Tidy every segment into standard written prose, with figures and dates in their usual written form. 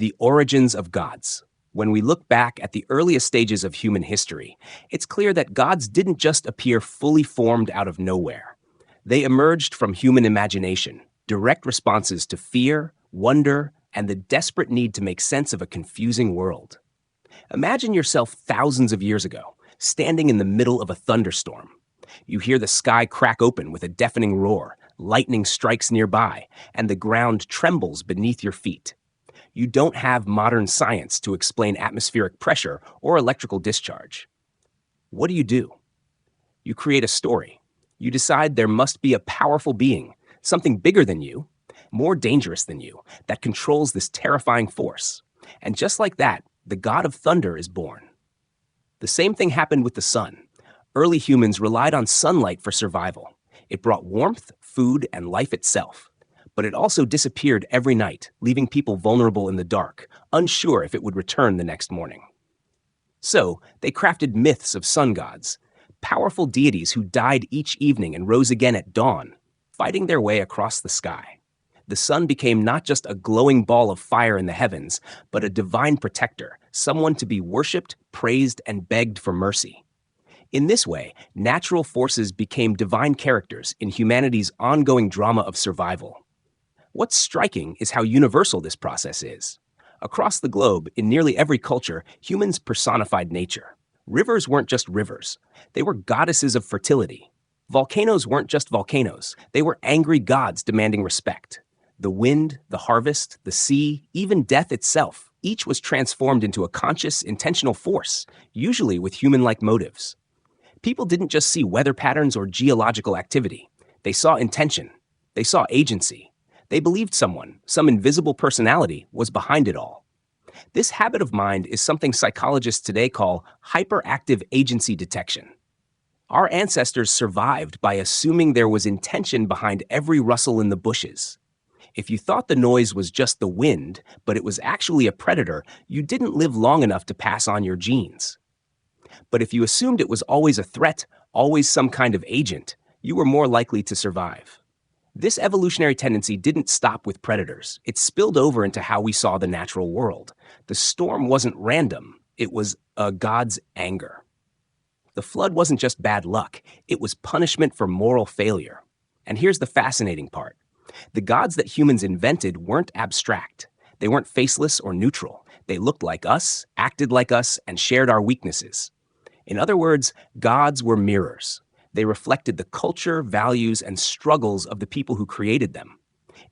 The origins of gods. When we look back at the earliest stages of human history, it's clear that gods didn't just appear fully formed out of nowhere. They emerged from human imagination, direct responses to fear, wonder, and the desperate need to make sense of a confusing world. Imagine yourself thousands of years ago, standing in the middle of a thunderstorm. You hear the sky crack open with a deafening roar, lightning strikes nearby, and the ground trembles beneath your feet. You don't have modern science to explain atmospheric pressure or electrical discharge. What do? You create a story. You decide there must be a powerful being, something bigger than you, more dangerous than you, that controls this terrifying force. And just like that, the god of thunder is born. The same thing happened with the sun. Early humans relied on sunlight for survival. It brought warmth, food, and life itself. But it also disappeared every night, leaving people vulnerable in the dark, unsure if it would return the next morning. So, they crafted myths of sun gods, powerful deities who died each evening and rose again at dawn, fighting their way across the sky. The sun became not just a glowing ball of fire in the heavens, but a divine protector, someone to be worshipped, praised, and begged for mercy. In this way, natural forces became divine characters in humanity's ongoing drama of survival. What's striking is how universal this process is. Across the globe, in nearly every culture, humans personified nature. Rivers weren't just rivers. They were goddesses of fertility. Volcanoes weren't just volcanoes. They were angry gods demanding respect. The wind, the harvest, the sea, even death itself, each was transformed into a conscious, intentional force, usually with human-like motives. People didn't just see weather patterns or geological activity. They saw intention. They saw agency. They believed someone, some invisible personality, was behind it all. This habit of mind is something psychologists today call hyperactive agency detection. Our ancestors survived by assuming there was intention behind every rustle in the bushes. If you thought the noise was just the wind, but it was actually a predator, you didn't live long enough to pass on your genes. But if you assumed it was always a threat, always some kind of agent, you were more likely to survive. This evolutionary tendency didn't stop with predators. It spilled over into how we saw the natural world. The storm wasn't random. It was a god's anger. The flood wasn't just bad luck. It was punishment for moral failure. And here's the fascinating part. The gods that humans invented weren't abstract. They weren't faceless or neutral. They looked like us, acted like us, and shared our weaknesses. In other words, gods were mirrors. They reflected the culture, values, and struggles of the people who created them.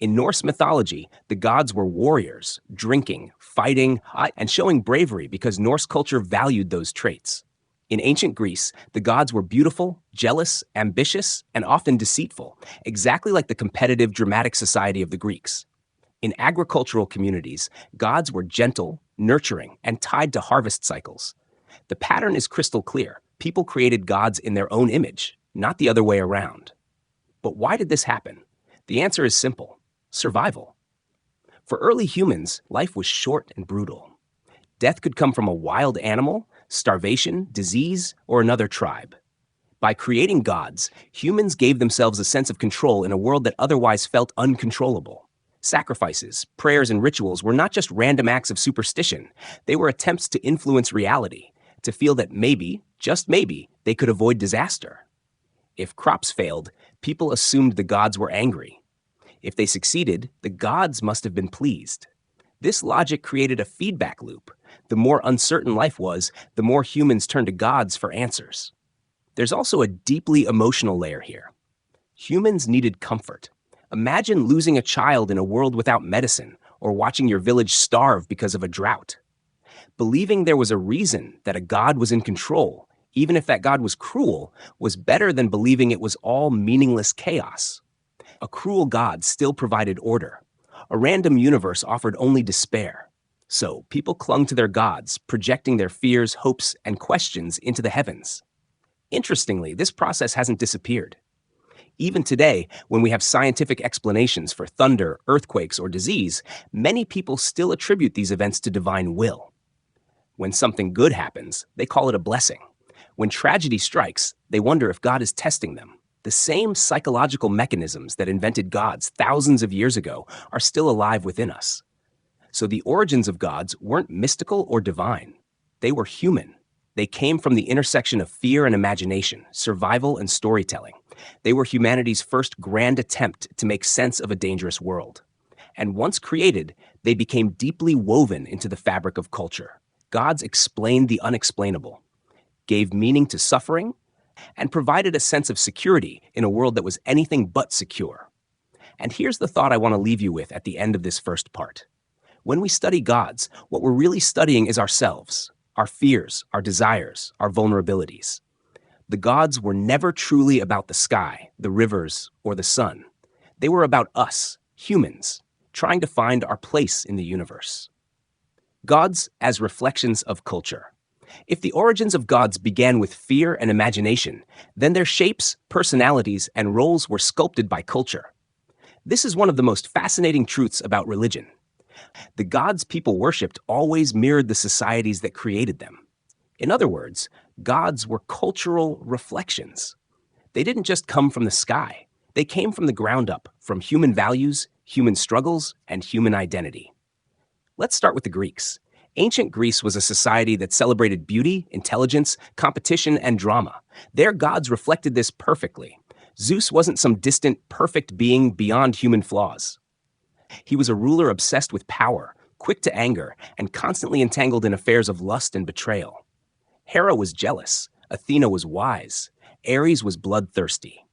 In Norse mythology, the gods were warriors, drinking, fighting, and showing bravery because Norse culture valued those traits. In ancient Greece, the gods were beautiful, jealous, ambitious, and often deceitful, exactly like the competitive, dramatic society of the Greeks. In agricultural communities, gods were gentle, nurturing, and tied to harvest cycles. The pattern is crystal clear. People created gods in their own image, not the other way around. But why did this happen? The answer is simple: survival. For early humans, life was short and brutal. Death could come from a wild animal, starvation, disease, or another tribe. By creating gods, humans gave themselves a sense of control in a world that otherwise felt uncontrollable. Sacrifices, prayers, and rituals were not just random acts of superstition. They were attempts to influence reality, to feel that maybe, just maybe, they could avoid disaster. If crops failed, people assumed the gods were angry. If they succeeded, the gods must have been pleased. This logic created a feedback loop. The more uncertain life was, the more humans turned to gods for answers. There's also a deeply emotional layer here. Humans needed comfort. Imagine losing a child in a world without medicine, or watching your village starve because of a drought. Believing there was a reason that a god was in control, even if that god was cruel, was better than believing it was all meaningless chaos. A cruel god still provided order. A random universe offered only despair. So people clung to their gods, projecting their fears, hopes, and questions into the heavens. Interestingly, this process hasn't disappeared. Even today, when we have scientific explanations for thunder, earthquakes, or disease, many people still attribute these events to divine will. When something good happens, they call it a blessing. When tragedy strikes, they wonder if God is testing them. The same psychological mechanisms that invented gods thousands of years ago are still alive within us. So the origins of gods weren't mystical or divine. They were human. They came from the intersection of fear and imagination, survival and storytelling. They were humanity's first grand attempt to make sense of a dangerous world. And once created, they became deeply woven into the fabric of culture. Gods explained the unexplainable, gave meaning to suffering, and provided a sense of security in a world that was anything but secure. And here's the thought I want to leave you with at the end of this first part. When we study gods, what we're really studying is ourselves, our fears, our desires, our vulnerabilities. The gods were never truly about the sky, the rivers, or the sun. They were about us, humans, trying to find our place in the universe. Gods as reflections of culture. If the origins of gods began with fear and imagination, then their shapes, personalities, and roles were sculpted by culture. This is one of the most fascinating truths about religion. The gods people worshipped always mirrored the societies that created them. In other words, gods were cultural reflections. They didn't just come from the sky. They came from the ground up, from human values, human struggles, and human identity. Let's start with the Greeks. Ancient Greece was a society that celebrated beauty, intelligence, competition, and drama. Their gods reflected this perfectly. Zeus wasn't some distant, perfect being beyond human flaws. He was a ruler obsessed with power, quick to anger, and constantly entangled in affairs of lust and betrayal. Hera was jealous. Athena was wise. Ares was bloodthirsty.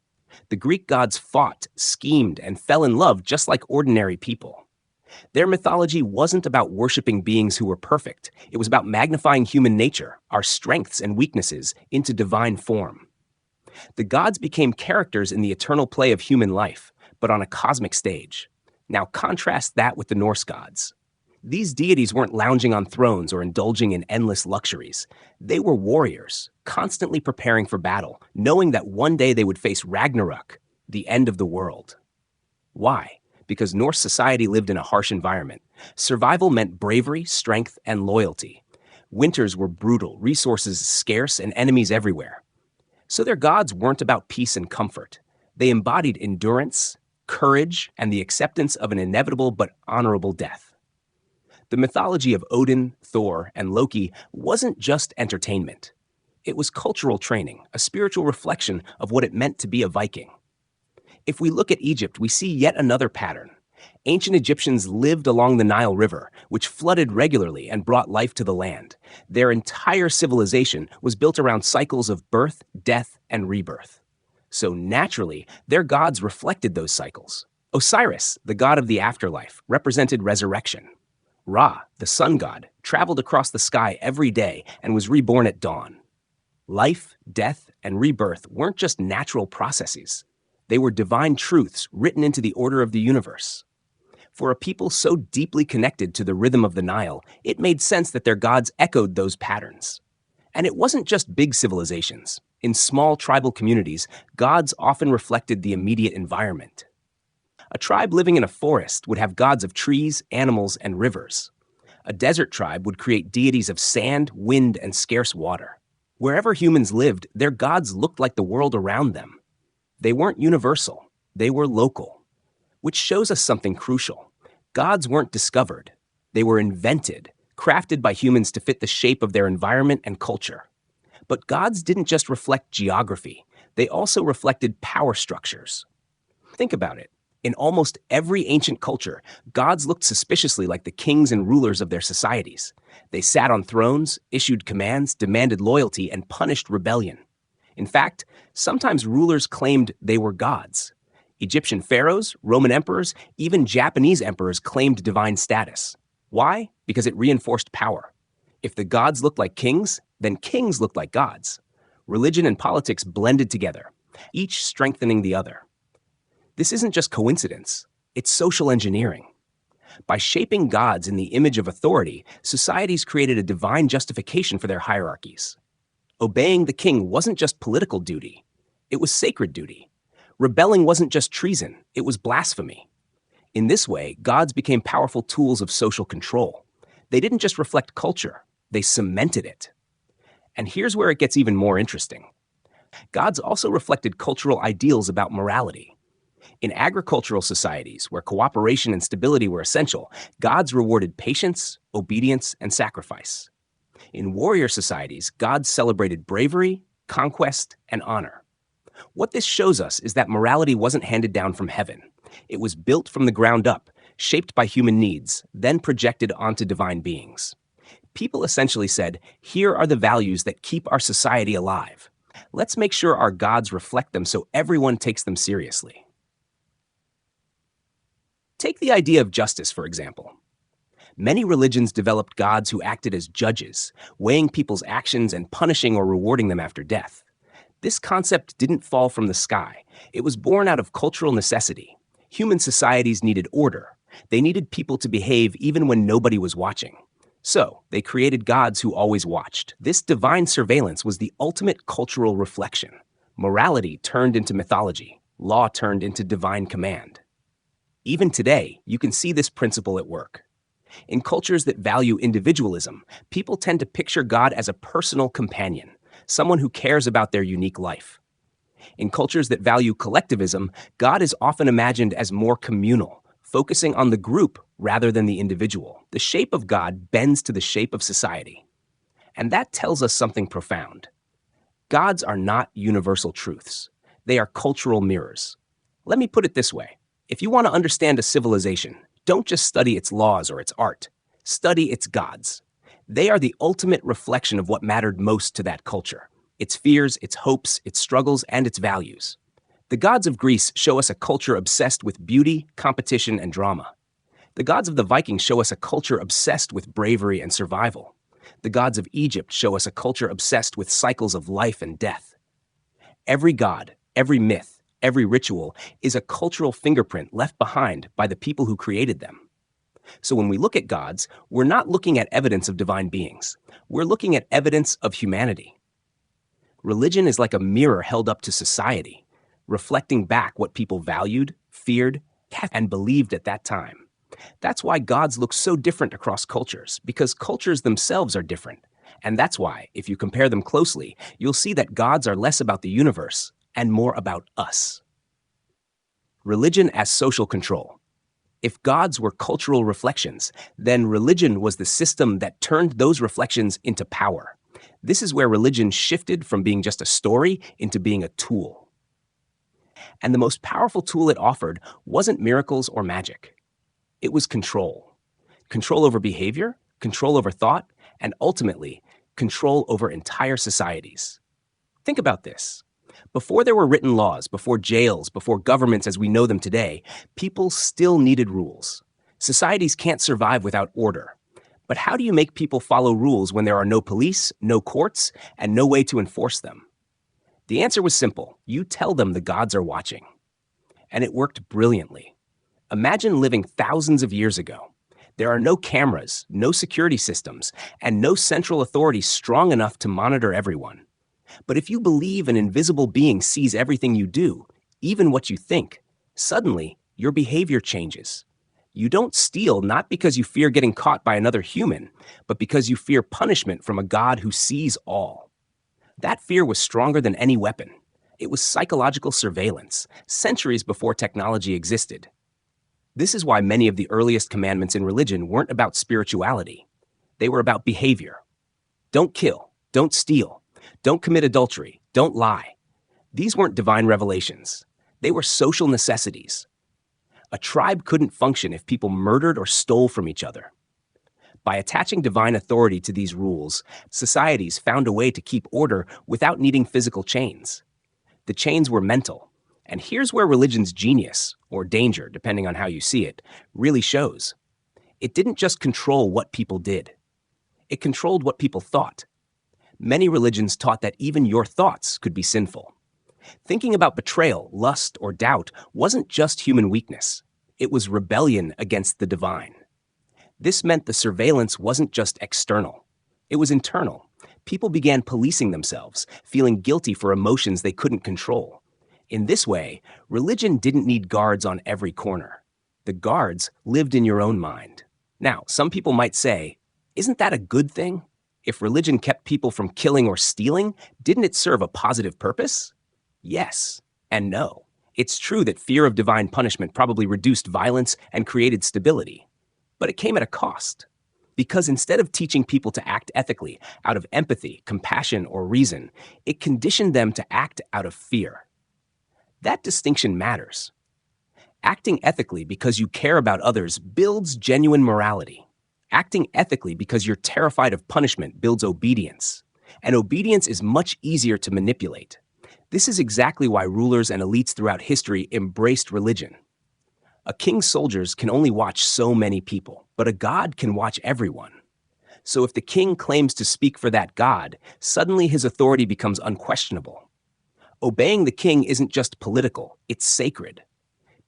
The Greek gods fought, schemed, and fell in love just like ordinary people. Their mythology wasn't about worshiping beings who were perfect. It was about magnifying human nature, our strengths and weaknesses, into divine form. The gods became characters in the eternal play of human life, but on a cosmic stage. Now contrast that with the Norse gods. These deities weren't lounging on thrones or indulging in endless luxuries. They were warriors, constantly preparing for battle, knowing that one day they would face Ragnarok, the end of the world. Why? Because Norse society lived in a harsh environment. Survival meant bravery, strength, and loyalty. Winters were brutal, resources scarce, and enemies everywhere. So their gods weren't about peace and comfort. They embodied endurance, courage, and the acceptance of an inevitable but honorable death. The mythology of Odin, Thor, and Loki wasn't just entertainment. It was cultural training, a spiritual reflection of what it meant to be a Viking. If we look at Egypt, we see yet another pattern. Ancient Egyptians lived along the Nile River, which flooded regularly and brought life to the land. Their entire civilization was built around cycles of birth, death, and rebirth. So naturally, their gods reflected those cycles. Osiris, the god of the afterlife, represented resurrection. Ra, the sun god, traveled across the sky every day and was reborn at dawn. Life, death, and rebirth weren't just natural processes. They were divine truths written into the order of the universe. For a people so deeply connected to the rhythm of the Nile, it made sense that their gods echoed those patterns. And it wasn't just big civilizations. In small tribal communities, gods often reflected the immediate environment. A tribe living in a forest would have gods of trees, animals, and rivers. A desert tribe would create deities of sand, wind, and scarce water. Wherever humans lived, their gods looked like the world around them. They weren't universal, they were local. Which shows us something crucial. Gods weren't discovered. They were invented, crafted by humans to fit the shape of their environment and culture. But gods didn't just reflect geography, they also reflected power structures. Think about it. In almost every ancient culture, gods looked suspiciously like the kings and rulers of their societies. They sat on thrones, issued commands, demanded loyalty, and punished rebellion. In fact, sometimes rulers claimed they were gods. Egyptian pharaohs, Roman emperors, even Japanese emperors claimed divine status. Why? Because it reinforced power. If the gods looked like kings, then kings looked like gods. Religion and politics blended together, each strengthening the other. This isn't just coincidence, it's social engineering. By shaping gods in the image of authority, societies created a divine justification for their hierarchies. Obeying the king wasn't just political duty, it was sacred duty. Rebelling wasn't just treason, it was blasphemy. In this way, gods became powerful tools of social control. They didn't just reflect culture, they cemented it. And here's where it gets even more interesting. Gods also reflected cultural ideals about morality. In agricultural societies, where cooperation and stability were essential, gods rewarded patience, obedience, and sacrifice. In warrior societies, gods celebrated bravery, conquest, and honor. What this shows us is that morality wasn't handed down from heaven. It was built from the ground up, shaped by human needs, then projected onto divine beings. People essentially said, here are the values that keep our society alive. Let's make sure our gods reflect them so everyone takes them seriously. Take the idea of justice, for example. Many religions developed gods who acted as judges, weighing people's actions and punishing or rewarding them after death. This concept didn't fall from the sky. It was born out of cultural necessity. Human societies needed order. They needed people to behave even when nobody was watching. So, they created gods who always watched. This divine surveillance was the ultimate cultural reflection. Morality turned into mythology. Law turned into divine command. Even today, you can see this principle at work. In cultures that value individualism, people tend to picture God as a personal companion, someone who cares about their unique life. In cultures that value collectivism, God is often imagined as more communal, focusing on the group rather than the individual. The shape of God bends to the shape of society. And that tells us something profound. Gods are not universal truths. They are cultural mirrors. Let me put it this way. If you want to understand a civilization, don't just study its laws or its art. Study its gods. They are the ultimate reflection of what mattered most to that culture. Its fears, its hopes, its struggles, and its values. The gods of Greece show us a culture obsessed with beauty, competition, and drama. The gods of the Vikings show us a culture obsessed with bravery and survival. The gods of Egypt show us a culture obsessed with cycles of life and death. Every god, every myth, every ritual is a cultural fingerprint left behind by the people who created them. So when we look at gods, we're not looking at evidence of divine beings. We're looking at evidence of humanity. Religion is like a mirror held up to society, reflecting back what people valued, feared, and believed at that time. That's why gods look so different across cultures, because cultures themselves are different. And that's why, if you compare them closely, you'll see that gods are less about the universe and more about us. Religion as social control. If gods were cultural reflections, then religion was the system that turned those reflections into power. This is where religion shifted from being just a story into being a tool. And the most powerful tool it offered wasn't miracles or magic. It was control. Control over behavior, control over thought, and ultimately, control over entire societies. Think about this. Before there were written laws, before jails, before governments as we know them today, people still needed rules. Societies can't survive without order. But how do you make people follow rules when there are no police, no courts, and no way to enforce them? The answer was simple. You tell them the gods are watching. And it worked brilliantly. Imagine living thousands of years ago. There are no cameras, no security systems, and no central authority strong enough to monitor everyone. But if you believe an invisible being sees everything you do, even what you think, suddenly your behavior changes. You don't steal not because you fear getting caught by another human, but because you fear punishment from a God who sees all. That fear was stronger than any weapon. It was psychological surveillance, centuries before technology existed. This is why many of the earliest commandments in religion weren't about spirituality. They were about behavior. Don't kill, don't steal, don't commit adultery, don't lie. These weren't divine revelations. They were social necessities. A tribe couldn't function if people murdered or stole from each other. By attaching divine authority to these rules, societies found a way to keep order without needing physical chains. The chains were mental. And here's where religion's genius, or danger, depending on how you see it, really shows. It didn't just control what people did. It controlled what people thought. Many religions taught that even your thoughts could be sinful. Thinking about betrayal, lust, or doubt wasn't just human weakness. It was rebellion against the divine. This meant the surveillance wasn't just external. It was internal. People began policing themselves, feeling guilty for emotions they couldn't control. In this way, religion didn't need guards on every corner. The guards lived in your own mind. Now, some people might say, isn't that a good thing? If religion kept people from killing or stealing, didn't it serve a positive purpose? Yes and no. It's true that fear of divine punishment probably reduced violence and created stability, but it came at a cost. Because instead of teaching people to act ethically, out of empathy, compassion, or reason, it conditioned them to act out of fear. That distinction matters. Acting ethically because you care about others builds genuine morality. Acting ethically because you're terrified of punishment builds obedience. And obedience is much easier to manipulate. This is exactly why rulers and elites throughout history embraced religion. A king's soldiers can only watch so many people, but a god can watch everyone. So if the king claims to speak for that god, suddenly his authority becomes unquestionable. Obeying the king isn't just political, it's sacred.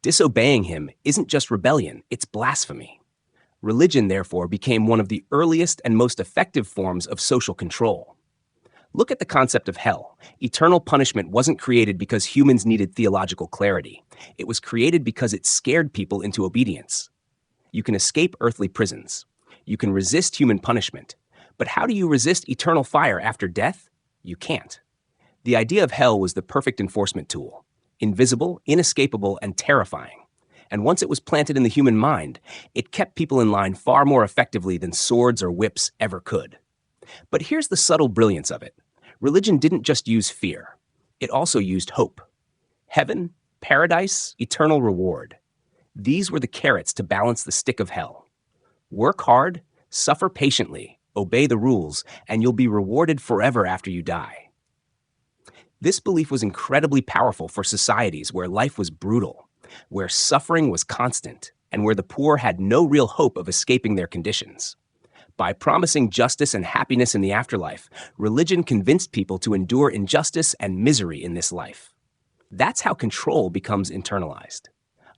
Disobeying him isn't just rebellion, it's blasphemy. Religion, therefore, became one of the earliest and most effective forms of social control. Look at the concept of hell. Eternal punishment wasn't created because humans needed theological clarity. It was created because it scared people into obedience. You can escape earthly prisons. You can resist human punishment. But how do you resist eternal fire after death? You can't. The idea of hell was the perfect enforcement tool. Invisible, inescapable, and terrifying. And once it was planted in the human mind, it kept people in line far more effectively than swords or whips ever could. But here's the subtle brilliance of it. Religion didn't just use fear. It also used hope. Heaven, paradise, eternal reward. These were the carrots to balance the stick of hell. Work hard, suffer patiently, obey the rules, and you'll be rewarded forever after you die. This belief was incredibly powerful for societies where life was brutal, where suffering was constant, and where the poor had no real hope of escaping their conditions. By promising justice and happiness in the afterlife, religion convinced people to endure injustice and misery in this life. That's how control becomes internalized.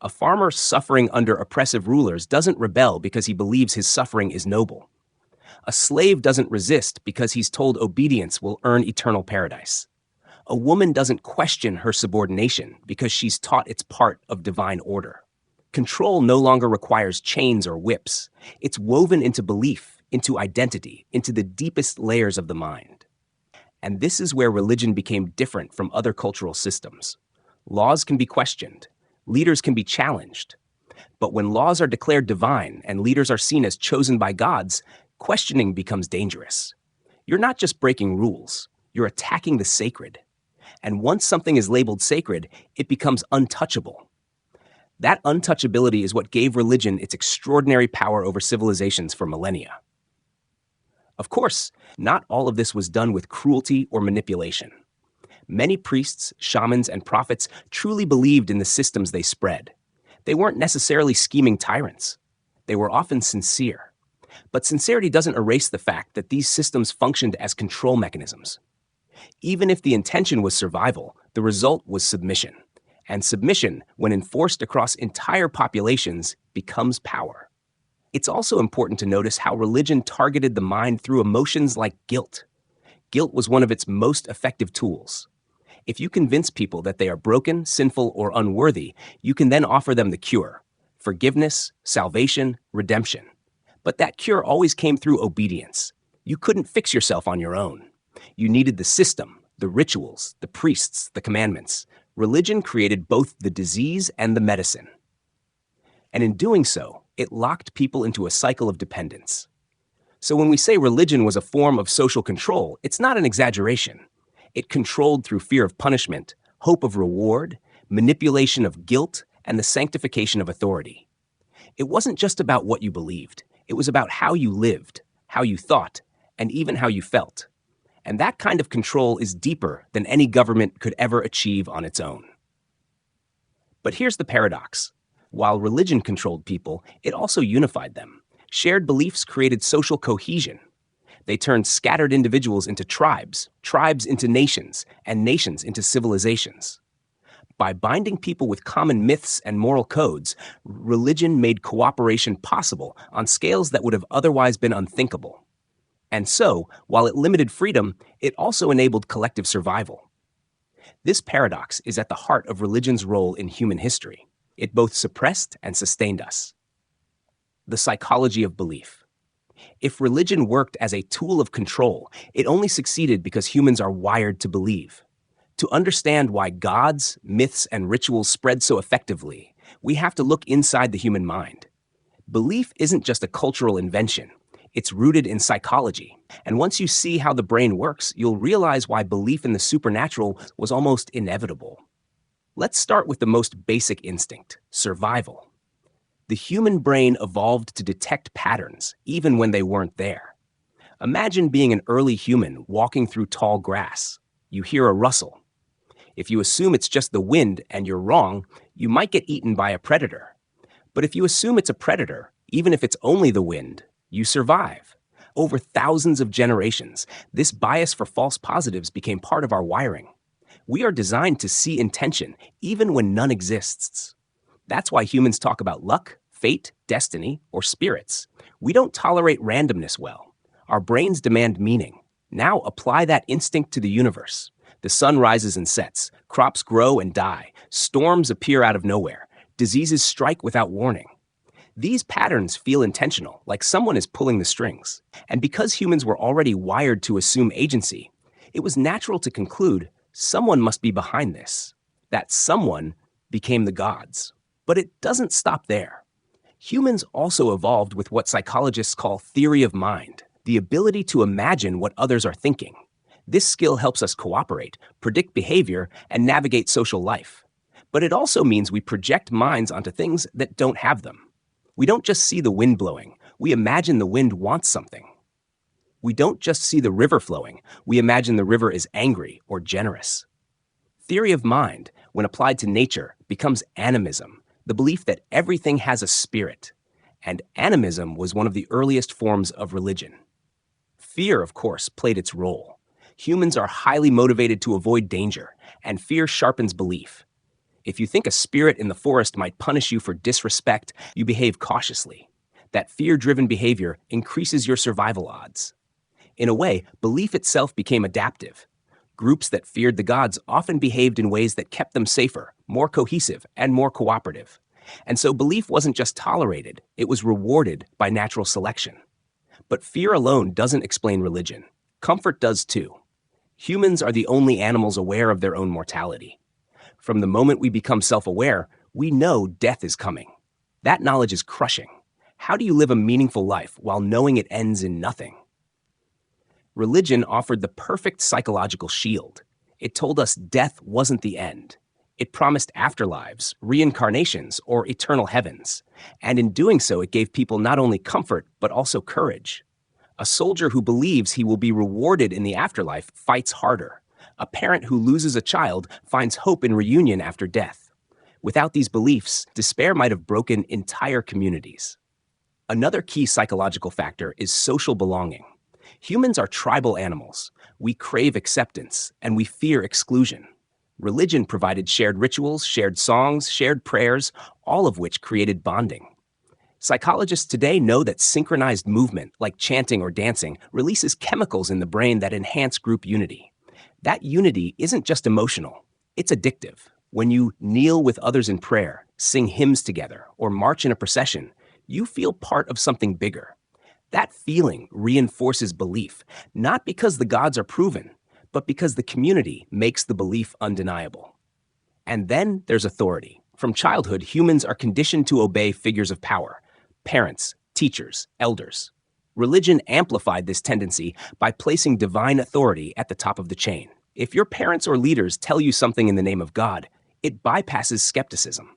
A farmer suffering under oppressive rulers doesn't rebel because he believes his suffering is noble. A slave doesn't resist because he's told obedience will earn eternal paradise. A woman doesn't question her subordination because she's taught it's part of divine order. Control no longer requires chains or whips. It's woven into belief, into identity, into the deepest layers of the mind. And this is where religion became different from other cultural systems. Laws can be questioned. Leaders can be challenged. But when laws are declared divine and leaders are seen as chosen by gods, questioning becomes dangerous. You're not just breaking rules, you're attacking the sacred. And once something is labeled sacred, it becomes untouchable. That untouchability is what gave religion its extraordinary power over civilizations for millennia. Of course, not all of this was done with cruelty or manipulation. Many priests, shamans, and prophets truly believed in the systems they spread. They weren't necessarily scheming tyrants. They were often sincere. But sincerity doesn't erase the fact that these systems functioned as control mechanisms. Even if the intention was survival, the result was submission. And submission, when enforced across entire populations, becomes power. It's also important to notice how religion targeted the mind through emotions like guilt. Guilt was one of its most effective tools. If you convince people that they are broken, sinful, or unworthy, you can then offer them the cure: forgiveness, salvation, redemption. But that cure always came through obedience. You couldn't fix yourself on your own. You needed the system, the rituals, the priests, the commandments. Religion created both the disease and the medicine. And in doing so, it locked people into a cycle of dependence. So when we say religion was a form of social control, it's not an exaggeration. It controlled through fear of punishment, hope of reward, manipulation of guilt, and the sanctification of authority. It wasn't just about what you believed. It was about how you lived, how you thought, and even how you felt. And that kind of control is deeper than any government could ever achieve on its own. But here's the paradox. While religion controlled people, it also unified them. Shared beliefs created social cohesion. They turned scattered individuals into tribes, tribes into nations, and nations into civilizations. By binding people with common myths and moral codes, religion made cooperation possible on scales that would have otherwise been unthinkable. And so, while it limited freedom, it also enabled collective survival. This paradox is at the heart of religion's role in human history. It both suppressed and sustained us. The psychology of belief. If religion worked as a tool of control, it only succeeded because humans are wired to believe. To understand why gods, myths, and rituals spread so effectively, we have to look inside the human mind. Belief isn't just a cultural invention. It's rooted in psychology. And once you see how the brain works, you'll realize why belief in the supernatural was almost inevitable. Let's start with the most basic instinct, survival. The human brain evolved to detect patterns, even when they weren't there. Imagine being an early human walking through tall grass. You hear a rustle. If you assume it's just the wind and you're wrong, you might get eaten by a predator. But if you assume it's a predator, even if it's only the wind, you survive. Over thousands of generations, this bias for false positives became part of our wiring. We are designed to see intention, even when none exists. That's why humans talk about luck, fate, destiny, or spirits. We don't tolerate randomness well. Our brains demand meaning. Now apply that instinct to the universe. The sun rises and sets, crops grow and die, storms appear out of nowhere, diseases strike without warning. These patterns feel intentional, like someone is pulling the strings. And because humans were already wired to assume agency, it was natural to conclude someone must be behind this. That someone became the gods. But it doesn't stop there. Humans also evolved with what psychologists call theory of mind, the ability to imagine what others are thinking. This skill helps us cooperate, predict behavior, and navigate social life. But it also means we project minds onto things that don't have them. We don't just see the wind blowing, we imagine the wind wants something. We don't just see the river flowing, we imagine the river is angry or generous. Theory of mind, when applied to nature, becomes animism, the belief that everything has a spirit. And animism was one of the earliest forms of religion. Fear, of course, played its role. Humans are highly motivated to avoid danger, and fear sharpens belief. If you think a spirit in the forest might punish you for disrespect, you behave cautiously. That fear-driven behavior increases your survival odds. In a way, belief itself became adaptive. Groups that feared the gods often behaved in ways that kept them safer, more cohesive, and more cooperative. And so belief wasn't just tolerated, it was rewarded by natural selection. But fear alone doesn't explain religion. Comfort does too. Humans are the only animals aware of their own mortality. From the moment we become self-aware, we know death is coming. That knowledge is crushing. How do you live a meaningful life while knowing it ends in nothing? Religion offered the perfect psychological shield. It told us death wasn't the end. It promised afterlives, reincarnations, or eternal heavens. And in doing so, it gave people not only comfort, but also courage. A soldier who believes he will be rewarded in the afterlife fights harder. A parent who loses a child finds hope in reunion after death. Without these beliefs, despair might have broken entire communities. Another key psychological factor is social belonging. Humans are tribal animals. We crave acceptance, and we fear exclusion. Religion provided shared rituals, shared songs, shared prayers, all of which created bonding. Psychologists today know that synchronized movement, like chanting or dancing, releases chemicals in the brain that enhance group unity. That unity isn't just emotional, it's addictive. When you kneel with others in prayer, sing hymns together, or march in a procession, you feel part of something bigger. That feeling reinforces belief, not because the gods are proven, but because the community makes the belief undeniable. And then there's authority. From childhood, humans are conditioned to obey figures of power: parents, teachers, elders. Religion amplified this tendency by placing divine authority at the top of the chain. If your parents or leaders tell you something in the name of God, it bypasses skepticism.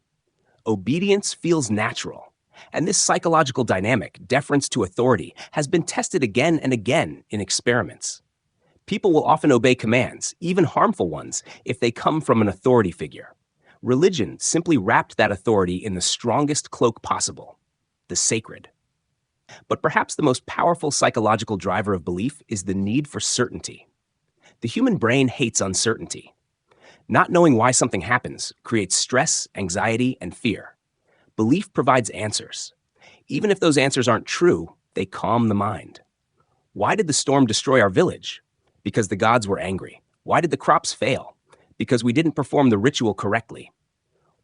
Obedience feels natural. And this psychological dynamic, deference to authority, has been tested again and again in experiments. People will often obey commands, even harmful ones, if they come from an authority figure. Religion simply wrapped that authority in the strongest cloak possible: the sacred. But perhaps the most powerful psychological driver of belief is the need for certainty. The human brain hates uncertainty. Not knowing why something happens creates stress, anxiety, and fear. Belief provides answers. Even if those answers aren't true, they calm the mind. Why did the storm destroy our village? Because the gods were angry. Why did the crops fail? Because we didn't perform the ritual correctly.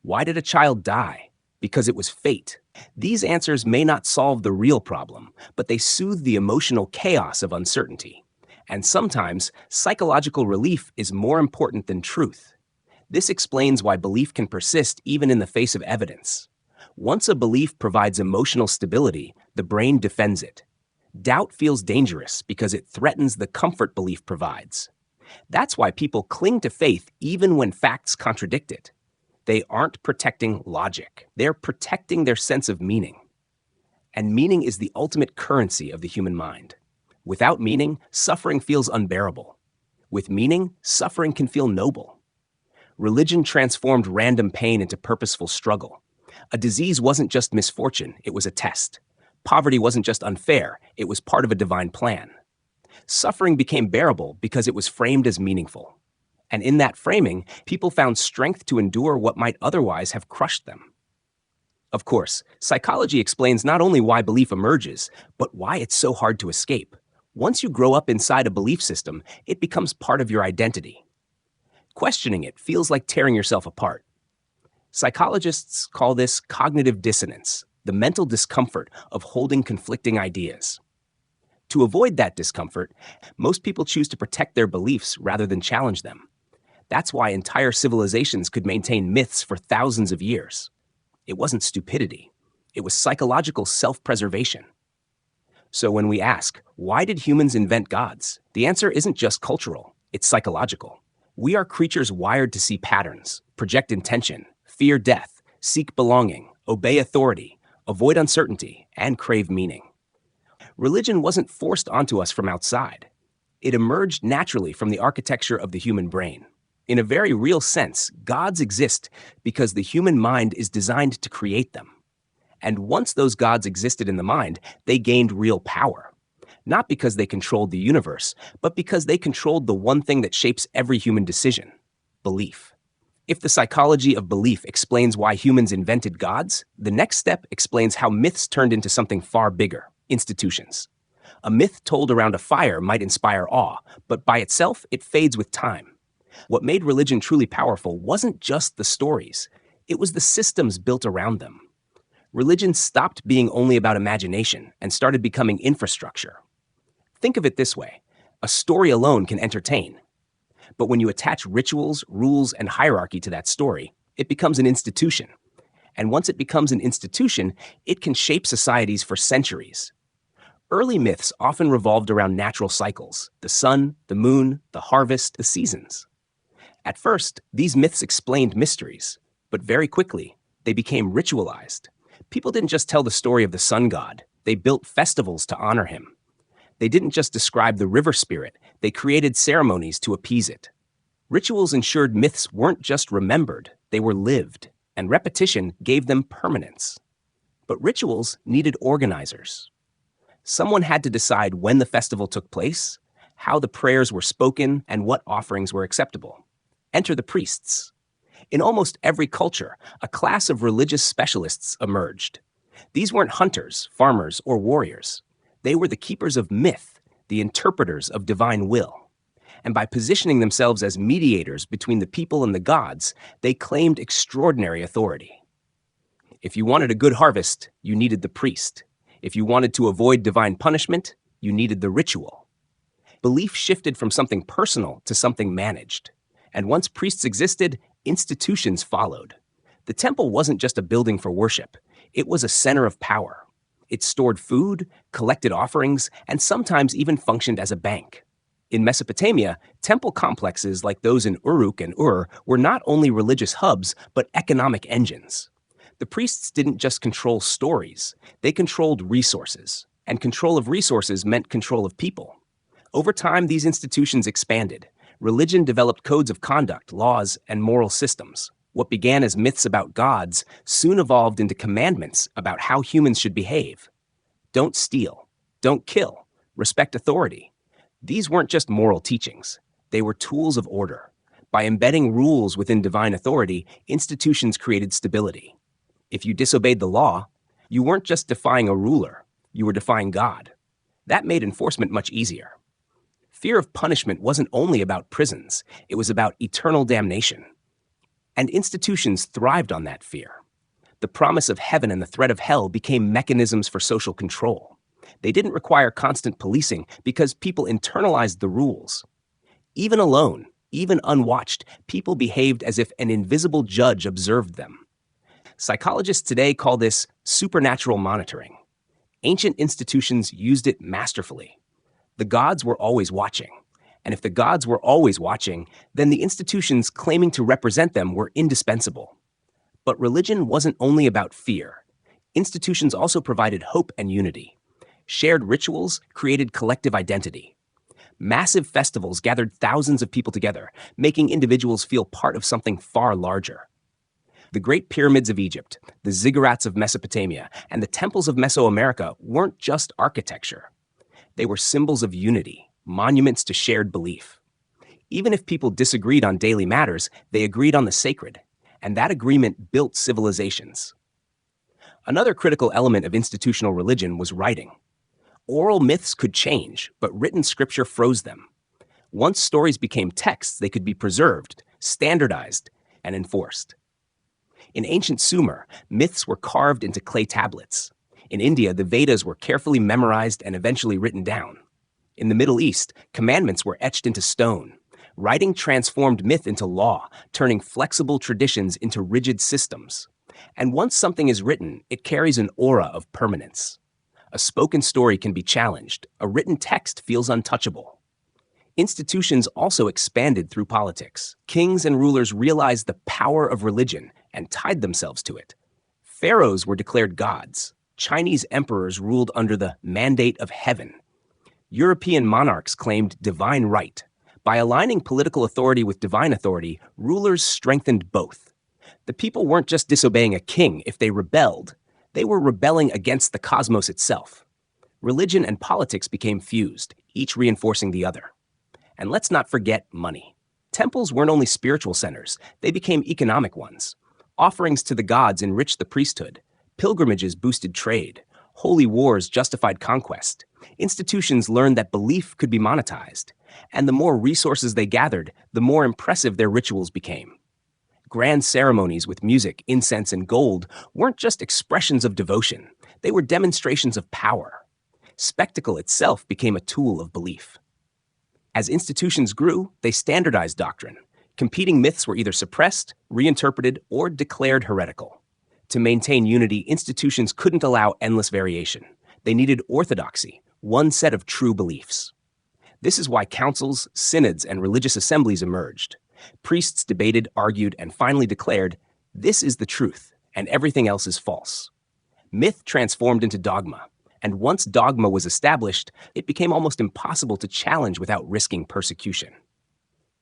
Why did a child die? Because it was fate. These answers may not solve the real problem, but they soothe the emotional chaos of uncertainty. And sometimes, psychological relief is more important than truth. This explains why belief can persist even in the face of evidence. Once a belief provides emotional stability, the brain defends it. Doubt feels dangerous because it threatens the comfort belief provides. That's why people cling to faith even when facts contradict it. They aren't protecting logic. They're protecting their sense of meaning. And meaning is the ultimate currency of the human mind. Without meaning, suffering feels unbearable. With meaning, suffering can feel noble. Religion transformed random pain into purposeful struggle. A disease wasn't just misfortune, it was a test. Poverty wasn't just unfair, it was part of a divine plan. Suffering became bearable because it was framed as meaningful. And in that framing, people found strength to endure what might otherwise have crushed them. Of course, psychology explains not only why belief emerges, but why it's so hard to escape. Once you grow up inside a belief system, it becomes part of your identity. Questioning it feels like tearing yourself apart. Psychologists call this cognitive dissonance, the mental discomfort of holding conflicting ideas. To avoid that discomfort, most people choose to protect their beliefs rather than challenge them. That's why entire civilizations could maintain myths for thousands of years. It wasn't stupidity. It was psychological self-preservation. So when we ask, why did humans invent gods? The answer isn't just cultural, it's psychological. We are creatures wired to see patterns, project intention, fear death, seek belonging, obey authority, avoid uncertainty, and crave meaning. Religion wasn't forced onto us from outside. It emerged naturally from the architecture of the human brain. In a very real sense, gods exist because the human mind is designed to create them. And once those gods existed in the mind, they gained real power. Not because they controlled the universe, but because they controlled the one thing that shapes every human decision: belief. If the psychology of belief explains why humans invented gods, the next step explains how myths turned into something far bigger: institutions. A myth told around a fire might inspire awe, but by itself, it fades with time. What made religion truly powerful wasn't just the stories, it was the systems built around them. Religion stopped being only about imagination and started becoming infrastructure. Think of it this way: a story alone can entertain. But when you attach rituals, rules, and hierarchy to that story, it becomes an institution. And once it becomes an institution, it can shape societies for centuries. Early myths often revolved around natural cycles: the sun, the moon, the harvest, the seasons. At first, these myths explained mysteries, but very quickly, they became ritualized. People didn't just tell the story of the sun god, they built festivals to honor him. They didn't just describe the river spirit, they created ceremonies to appease it. Rituals ensured myths weren't just remembered, they were lived, and repetition gave them permanence. But rituals needed organizers. Someone had to decide when the festival took place, how the prayers were spoken, and what offerings were acceptable. Enter the priests. In almost every culture, a class of religious specialists emerged. These weren't hunters, farmers, or warriors. They were the keepers of myth, the interpreters of divine will. And by positioning themselves as mediators between the people and the gods, they claimed extraordinary authority. If you wanted a good harvest, you needed the priest. If you wanted to avoid divine punishment, you needed the ritual. Belief shifted from something personal to something managed. And once priests existed, institutions followed. The temple wasn't just a building for worship. It was a center of power. It stored food, collected offerings, and sometimes even functioned as a bank. In Mesopotamia, temple complexes like those in Uruk and Ur were not only religious hubs, but economic engines. The priests didn't just control stories, they controlled resources. And control of resources meant control of people. Over time, these institutions expanded. Religion developed codes of conduct, laws, and moral systems. What began as myths about gods soon evolved into commandments about how humans should behave. Don't steal. Don't kill. Respect authority. These weren't just moral teachings. They were tools of order. By embedding rules within divine authority, institutions created stability. If you disobeyed the law, you weren't just defying a ruler, you were defying God. That made enforcement much easier. Fear of punishment wasn't only about prisons, it was about eternal damnation. And institutions thrived on that fear. The promise of heaven and the threat of hell became mechanisms for social control. They didn't require constant policing because people internalized the rules. Even alone, even unwatched, people behaved as if an invisible judge observed them. Psychologists today call this supernatural monitoring. Ancient institutions used it masterfully. The gods were always watching. And if the gods were always watching, then the institutions claiming to represent them were indispensable. But religion wasn't only about fear. Institutions also provided hope and unity. Shared rituals created collective identity. Massive festivals gathered thousands of people together, making individuals feel part of something far larger. The Great Pyramids of Egypt, the ziggurats of Mesopotamia, and the temples of Mesoamerica weren't just architecture. They were symbols of unity, monuments to shared belief. Even if people disagreed on daily matters, they agreed on the sacred, and that agreement built civilizations. Another critical element of institutional religion was writing. Oral myths could change, but written scripture froze them. Once stories became texts, they could be preserved, standardized, and enforced. In ancient Sumer, myths were carved into clay tablets. In India, the Vedas were carefully memorized and eventually written down. In the Middle East, commandments were etched into stone. Writing transformed myth into law, turning flexible traditions into rigid systems. And once something is written, it carries an aura of permanence. A spoken story can be challenged. A written text feels untouchable. Institutions also expanded through politics. Kings and rulers realized the power of religion and tied themselves to it. Pharaohs were declared gods. Chinese emperors ruled under the mandate of heaven. European monarchs claimed divine right. By aligning political authority with divine authority, rulers strengthened both. The people weren't just disobeying a king if they rebelled. They were rebelling against the cosmos itself. Religion and politics became fused, each reinforcing the other. And let's not forget money. Temples weren't only spiritual centers, they became economic ones. Offerings to the gods enriched the priesthood. Pilgrimages boosted trade. Holy wars justified conquest. Institutions learned that belief could be monetized. And the more resources they gathered, the more impressive their rituals became. Grand ceremonies with music, incense, and gold weren't just expressions of devotion. They were demonstrations of power. Spectacle itself became a tool of belief. As institutions grew, they standardized doctrine. Competing myths were either suppressed, reinterpreted, or declared heretical. To maintain unity, institutions couldn't allow endless variation. They needed orthodoxy, one set of true beliefs. This is why councils, synods, and religious assemblies emerged. Priests debated, argued, and finally declared, "This is the truth, and everything else is false." Myth transformed into dogma, and once dogma was established, it became almost impossible to challenge without risking persecution.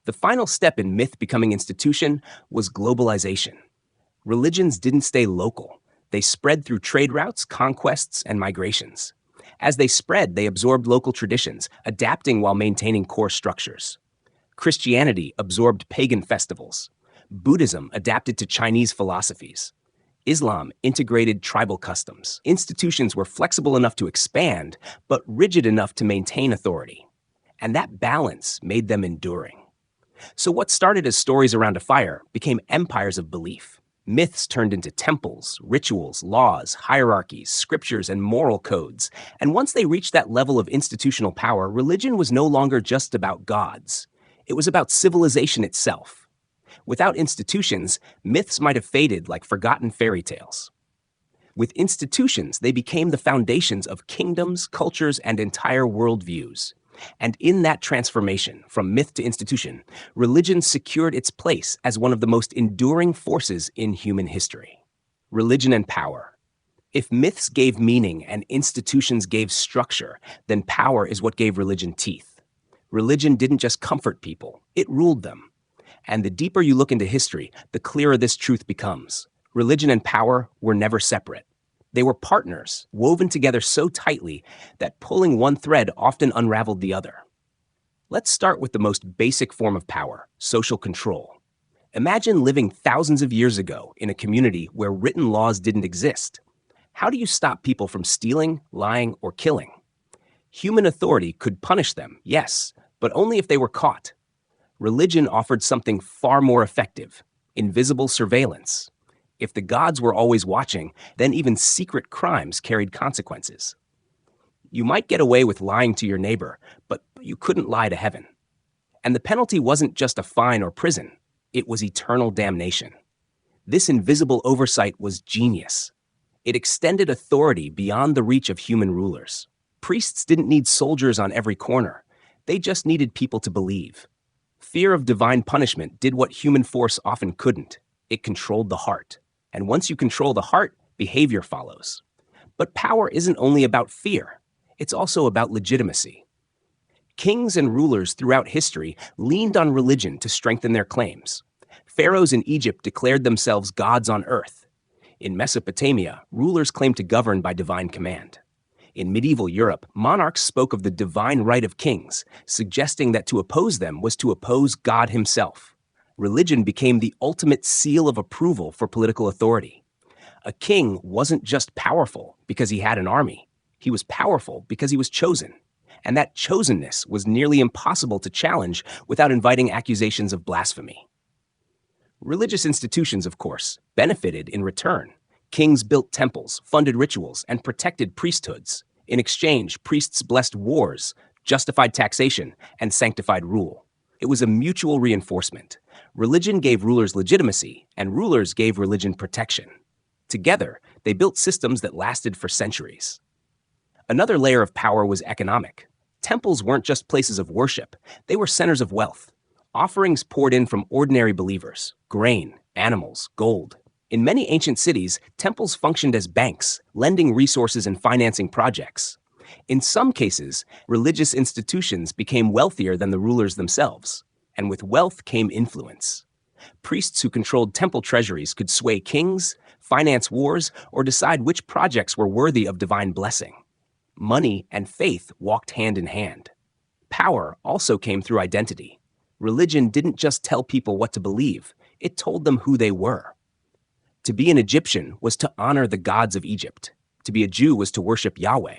The final step in myth becoming institution was globalization. Religions didn't stay local. They spread through trade routes, conquests, and migrations. As they spread, they absorbed local traditions, adapting while maintaining core structures. Christianity absorbed pagan festivals. Buddhism adapted to Chinese philosophies. Islam integrated tribal customs. Institutions were flexible enough to expand, but rigid enough to maintain authority. And that balance made them enduring. So what started as stories around a fire became empires of belief. Myths turned into temples, rituals, laws, hierarchies, scriptures, and moral codes. And once they reached that level of institutional power, religion was no longer just about gods. It was about civilization itself. Without institutions, myths might have faded like forgotten fairy tales. With institutions, they became the foundations of kingdoms, cultures, and entire worldviews. And in that transformation, from myth to institution, religion secured its place as one of the most enduring forces in human history. Religion and power. If myths gave meaning and institutions gave structure, then power is what gave religion teeth. Religion didn't just comfort people, it ruled them. And the deeper you look into history, the clearer this truth becomes. Religion and power were never separate. They were partners, woven together so tightly that pulling one thread often unraveled the other. Let's start with the most basic form of power, social control. Imagine living thousands of years ago in a community where written laws didn't exist. How do you stop people from stealing, lying, or killing? Human authority could punish them, yes, but only if they were caught. Religion offered something far more effective: invisible surveillance. If the gods were always watching, then even secret crimes carried consequences. You might get away with lying to your neighbor, but you couldn't lie to heaven. And the penalty wasn't just a fine or prison, it was eternal damnation. This invisible oversight was genius. It extended authority beyond the reach of human rulers. Priests didn't need soldiers on every corner. They just needed people to believe. Fear of divine punishment did what human force often couldn't. It controlled the heart. And once you control the heart, behavior follows. But power isn't only about fear. It's also about legitimacy. Kings and rulers throughout history leaned on religion to strengthen their claims. Pharaohs in Egypt declared themselves gods on earth. In Mesopotamia, rulers claimed to govern by divine command. In medieval Europe, monarchs spoke of the divine right of kings, suggesting that to oppose them was to oppose God himself. Religion became the ultimate seal of approval for political authority. A king wasn't just powerful because he had an army. He was powerful because he was chosen. And that chosenness was nearly impossible to challenge without inviting accusations of blasphemy. Religious institutions, of course, benefited in return. Kings built temples, funded rituals, and protected priesthoods. In exchange, priests blessed wars, justified taxation, and sanctified rule. It was a mutual reinforcement. Religion gave rulers legitimacy, and rulers gave religion protection. Together, they built systems that lasted for centuries. Another layer of power was economic. Temples weren't just places of worship, they were centers of wealth. Offerings poured in from ordinary believers: grain, animals, gold. In many ancient cities, temples functioned as banks, lending resources and financing projects. In some cases, religious institutions became wealthier than the rulers themselves, and with wealth came influence. Priests who controlled temple treasuries could sway kings, finance wars, or decide which projects were worthy of divine blessing. Money and faith walked hand in hand. Power also came through identity. Religion didn't just tell people what to believe, it told them who they were. To be an Egyptian was to honor the gods of Egypt. To be a Jew was to worship Yahweh.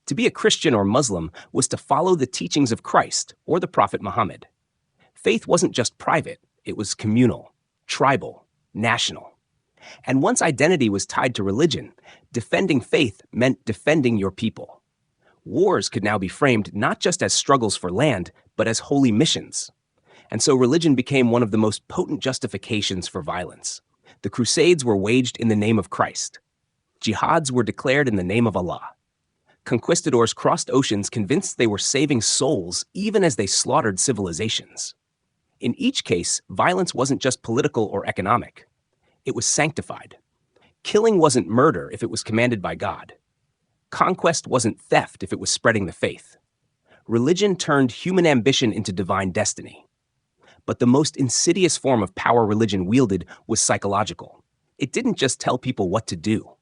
To be a Christian or Muslim was to follow the teachings of Christ or the Prophet Muhammad. Faith wasn't just private, it was communal, tribal, national. And once identity was tied to religion, defending faith meant defending your people. Wars could now be framed not just as struggles for land, but as holy missions. And so religion became one of the most potent justifications for violence. The Crusades were waged in the name of Christ. Jihads were declared in the name of Allah. Conquistadors crossed oceans convinced they were saving souls even as they slaughtered civilizations. In each case, violence wasn't just political or economic. It was sanctified. Killing wasn't murder if it was commanded by God. Conquest wasn't theft if it was spreading the faith. Religion turned human ambition into divine destiny. But the most insidious form of power religion wielded was psychological. It didn't just tell people what to do.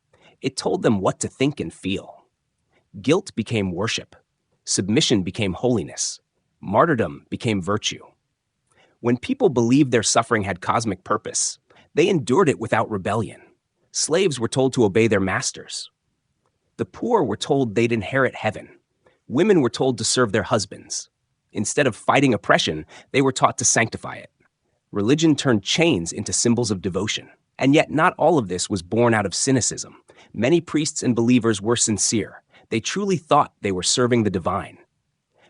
It told them what to think and feel. Guilt became worship. Submission became holiness. Martyrdom became virtue. When people believed their suffering had cosmic purpose, they endured it without rebellion. Slaves were told to obey their masters. The poor were told they'd inherit heaven. Women were told to serve their husbands. Instead of fighting oppression, they were taught to sanctify it. Religion turned chains into symbols of devotion. And yet not all of this was born out of cynicism. Many priests and believers were sincere. They truly thought they were serving the divine.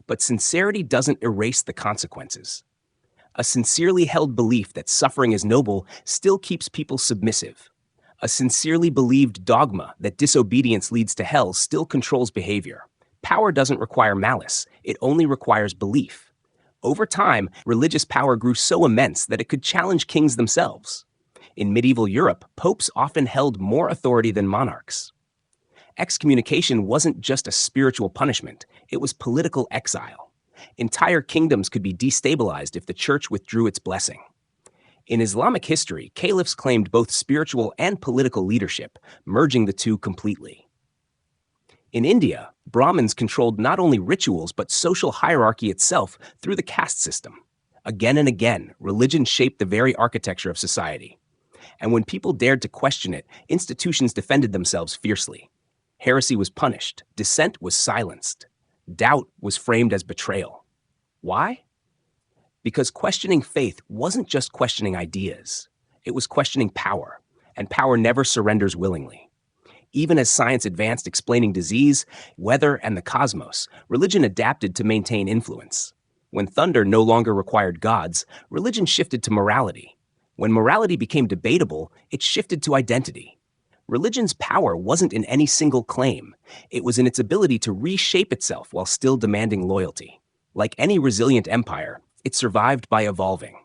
But sincerity doesn't erase the consequences. A sincerely held belief that suffering is noble still keeps people submissive. A sincerely believed dogma that disobedience leads to hell still controls behavior. Power doesn't require malice, it only requires belief. Over time, religious power grew so immense that it could challenge kings themselves. In medieval Europe, popes often held more authority than monarchs. Excommunication wasn't just a spiritual punishment, it was political exile. Entire kingdoms could be destabilized if the church withdrew its blessing. In Islamic history, caliphs claimed both spiritual and political leadership, merging the two completely. In India, Brahmins controlled not only rituals but social hierarchy itself through the caste system. Again and again, religion shaped the very architecture of society. And when people dared to question it, institutions defended themselves fiercely. Heresy was punished, dissent was silenced, doubt was framed as betrayal. Why? Because questioning faith wasn't just questioning ideas. It was questioning power, and power never surrenders willingly. Even as science advanced explaining disease, weather, and the cosmos, religion adapted to maintain influence. When thunder no longer required gods, religion shifted to morality. When morality became debatable, it shifted to identity. Religion's power wasn't in any single claim. It was in its ability to reshape itself while still demanding loyalty. Like any resilient empire, it survived by evolving.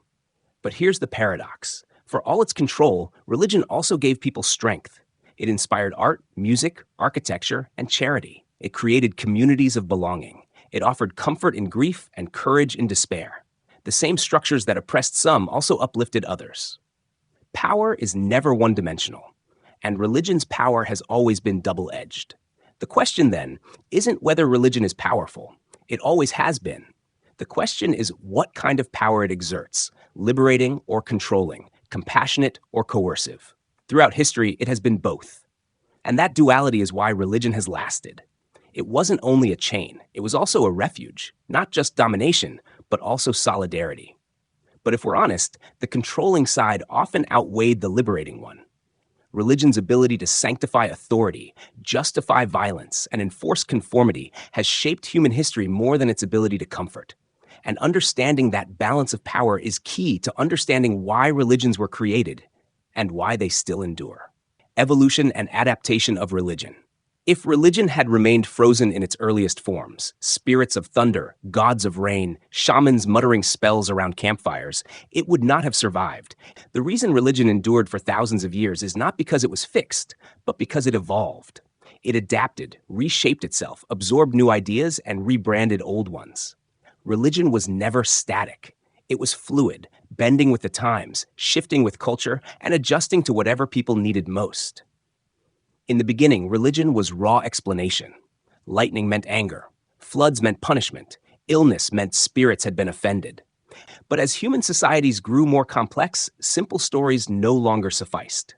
But here's the paradox. For all its control, religion also gave people strength. It inspired art, music, architecture, and charity. It created communities of belonging. It offered comfort in grief and courage in despair. The same structures that oppressed some also uplifted others. Power is never one-dimensional, and religion's power has always been double-edged. The question, then, isn't whether religion is powerful. It always has been. The question is what kind of power it exerts, liberating or controlling, compassionate or coercive. Throughout history, it has been both. And that duality is why religion has lasted. It wasn't only a chain, it was also a refuge, not just domination, but also solidarity. But if we're honest, the controlling side often outweighed the liberating one. Religion's ability to sanctify authority, justify violence, and enforce conformity has shaped human history more than its ability to comfort. And understanding that balance of power is key to understanding why religions were created and why they still endure. Evolution and adaptation of religion. If religion had remained frozen in its earliest forms, spirits of thunder, gods of rain, shamans muttering spells around campfires, it would not have survived. The reason religion endured for thousands of years is not because it was fixed, but because it evolved. It adapted, reshaped itself, absorbed new ideas, and rebranded old ones. Religion was never static. It was fluid, bending with the times, shifting with culture, and adjusting to whatever people needed most. In the beginning, religion was raw explanation. Lightning meant anger. Floods meant punishment. Illness meant spirits had been offended. But as human societies grew more complex, simple stories no longer sufficed.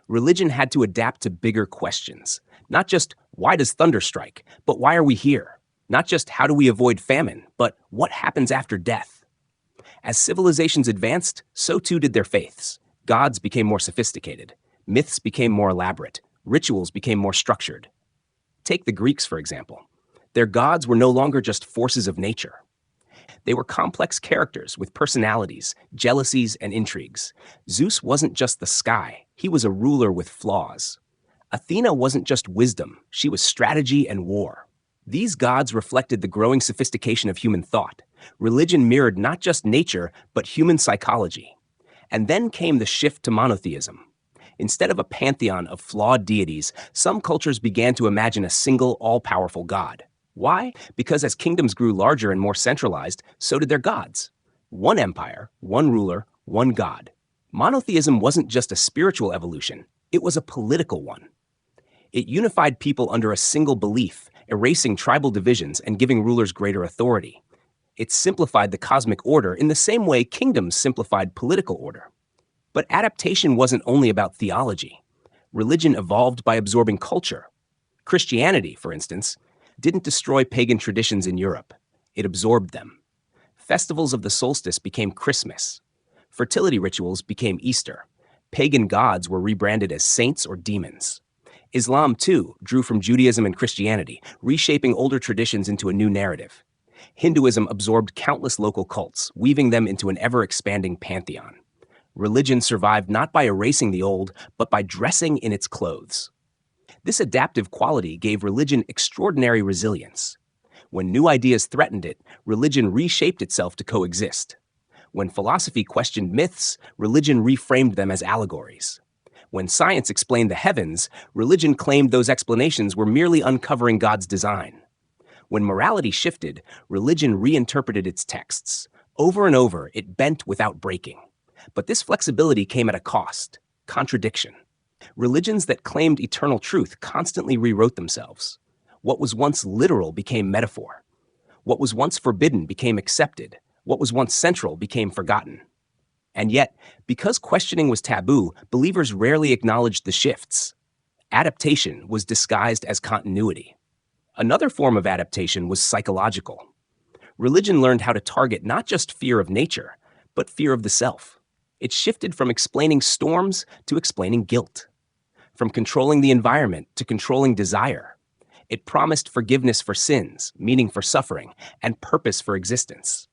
Religion had to adapt to bigger questions. Not just, why does thunder strike? But why are we here? Not just, how do we avoid famine? But what happens after death? As civilizations advanced, so too did their faiths. Gods became more sophisticated. Myths became more elaborate. Rituals became more structured. Take the Greeks, for example. Their gods were no longer just forces of nature. They were complex characters with personalities, jealousies, and intrigues. Zeus wasn't just the sky, he was a ruler with flaws. Athena wasn't just wisdom, she was strategy and war. These gods reflected the growing sophistication of human thought. Religion mirrored not just nature, but human psychology. And then came the shift to monotheism. Instead of a pantheon of flawed deities, some cultures began to imagine a single, all-powerful god. Why? Because as kingdoms grew larger and more centralized, so did their gods. One empire, one ruler, one god. Monotheism wasn't just a spiritual evolution, it was a political one. It unified people under a single belief, erasing tribal divisions and giving rulers greater authority. It simplified the cosmic order in the same way kingdoms simplified political order. But adaptation wasn't only about theology. Religion evolved by absorbing culture. Christianity, for instance, didn't destroy pagan traditions in Europe. It absorbed them. Festivals of the solstice became Christmas. Fertility rituals became Easter. Pagan gods were rebranded as saints or demons. Islam, too, drew from Judaism and Christianity, reshaping older traditions into a new narrative. Hinduism absorbed countless local cults, weaving them into an ever-expanding pantheon. Religion survived not by erasing the old, but by dressing in its clothes. This adaptive quality gave religion extraordinary resilience. When new ideas threatened it, religion reshaped itself to coexist. When philosophy questioned myths, religion reframed them as allegories. When science explained the heavens, religion claimed those explanations were merely uncovering God's design. When morality shifted, religion reinterpreted its texts. Over and over, it bent without breaking. But this flexibility came at a cost: contradiction. Religions that claimed eternal truth constantly rewrote themselves. What was once literal became metaphor. What was once forbidden became accepted. What was once central became forgotten. And yet, because questioning was taboo, believers rarely acknowledged the shifts. Adaptation was disguised as continuity. Another form of adaptation was psychological. Religion learned how to target not just fear of nature, but fear of the self. It shifted from explaining storms to explaining guilt. from controlling the environment to controlling desire. It promised forgiveness for sins, meaning for suffering, and purpose for existence.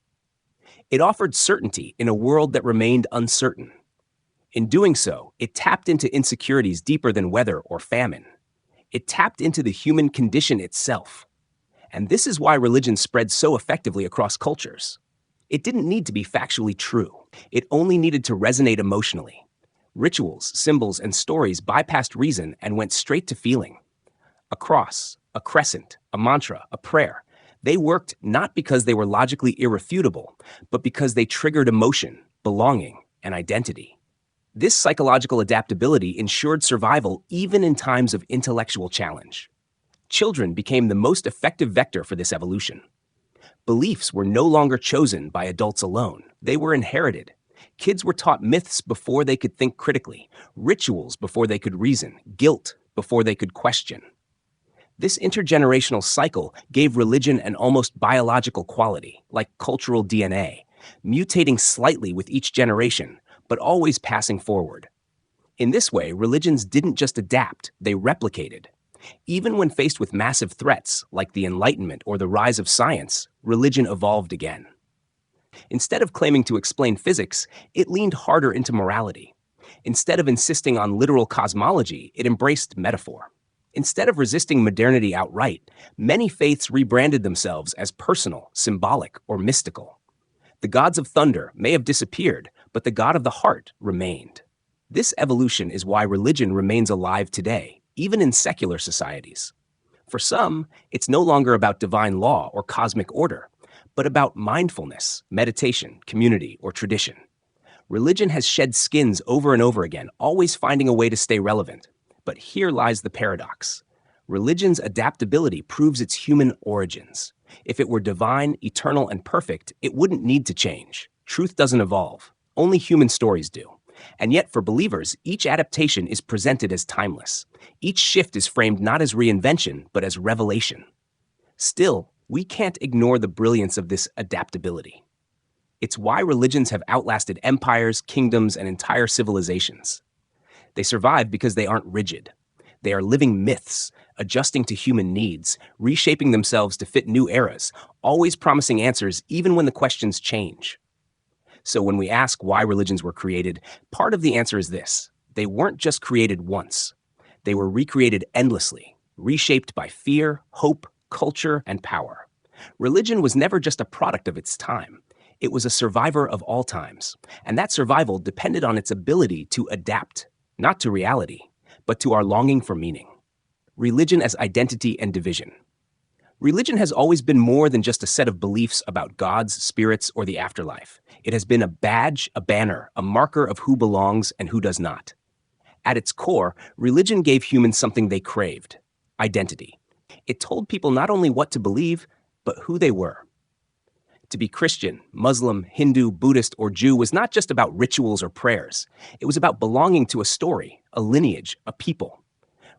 It offered certainty in a world that remained uncertain. In doing so, it tapped into insecurities deeper than weather or famine. It tapped into the human condition itself. And this is why religion spread so effectively across cultures. It didn't need to be factually true. It only needed to resonate emotionally. Rituals, symbols, and stories bypassed reason and went straight to feeling. A cross, a crescent, a mantra, a prayer. They worked not because they were logically irrefutable, but because they triggered emotion, belonging, and identity. This psychological adaptability ensured survival even in times of intellectual challenge. Children became the most effective vector for this evolution. Beliefs were no longer chosen by adults alone. They were inherited. Kids were taught myths before they could think critically, rituals before they could reason, guilt before they could question. This intergenerational cycle gave religion an almost biological quality, like cultural DNA, mutating slightly with each generation, but always passing forward. In this way, religions didn't just adapt, they replicated. Even when faced with massive threats, like the Enlightenment or the rise of science, religion evolved again. Instead of claiming to explain physics, it leaned harder into morality. Instead of insisting on literal cosmology, it embraced metaphor. Instead of resisting modernity outright, many faiths rebranded themselves as personal, symbolic, or mystical. The gods of thunder may have disappeared, but the God of the heart remained. This evolution is why religion remains alive today, even in secular societies. For some, it's no longer about divine law or cosmic order, but about mindfulness, meditation, community, or tradition. Religion has shed skins over and over again, always finding a way to stay relevant. But here lies the paradox. Religion's adaptability proves its human origins. If it were divine, eternal, and perfect, it wouldn't need to change. Truth doesn't evolve. Only human stories do. And yet, for believers, each adaptation is presented as timeless. Each shift is framed not as reinvention, but as revelation. Still, we can't ignore the brilliance of this adaptability. It's why religions have outlasted empires, kingdoms, and entire civilizations. They survive because they aren't rigid. They are living myths, adjusting to human needs, reshaping themselves to fit new eras, always promising answers even when the questions change. So when we ask why religions were created, part of the answer is this: they weren't just created once. They were recreated endlessly, reshaped by fear, hope, culture, and power. Religion was never just a product of its time. It was a survivor of all times, and that survival depended on its ability to adapt, not to reality, but to our longing for meaning. Religion as identity and division. Religion has always been more than just a set of beliefs about gods, spirits, or the afterlife. It has been a badge, a banner, a marker of who belongs and who does not. At its core, religion gave humans something they craved: identity. It told people not only what to believe, but who they were. To be Christian, Muslim, Hindu, Buddhist, or Jew was not just about rituals or prayers. It was about belonging to a story, a lineage, a people.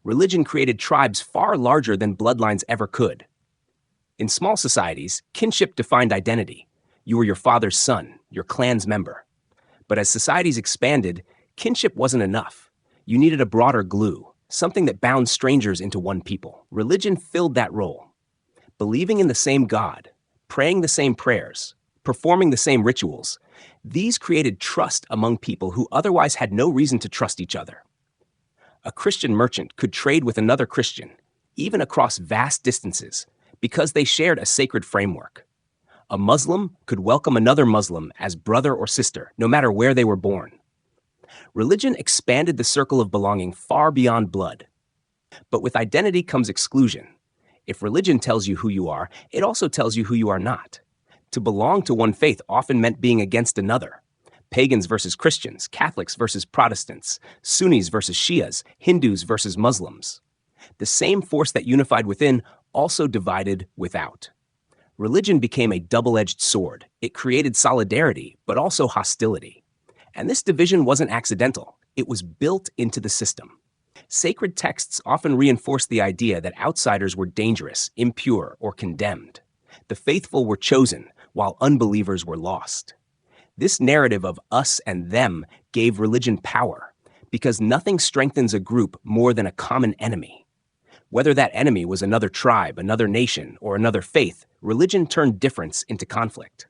Religion created tribes far larger than bloodlines ever could. In small societies, kinship defined identity. You were your father's son, your clan's member. But as societies expanded, kinship wasn't enough. You needed a broader glue, something that bound strangers into one people. Religion filled that role. Believing in the same God, praying the same prayers, performing the same rituals, these created trust among people who otherwise had no reason to trust each other. A Christian merchant could trade with another Christian, even across vast distances, because they shared a sacred framework. A Muslim could welcome another Muslim as brother or sister, no matter where they were born. Religion expanded the circle of belonging far beyond blood. But with identity comes exclusion. If religion tells you who you are, it also tells you who you are not. To belong to one faith often meant being against another. Pagans versus Christians, Catholics versus Protestants, Sunnis versus Shias, Hindus versus Muslims. The same force that unified within also divided without. Religion became a double-edged sword. It created solidarity, but also hostility. And this division wasn't accidental. It was built into the system. Sacred texts often reinforced the idea that outsiders were dangerous, impure, or condemned. The faithful were chosen, while unbelievers were lost. This narrative of us and them gave religion power. Because nothing strengthens a group more than a common enemy. Whether that enemy was another tribe, another nation, or another faith, religion turned difference into conflict.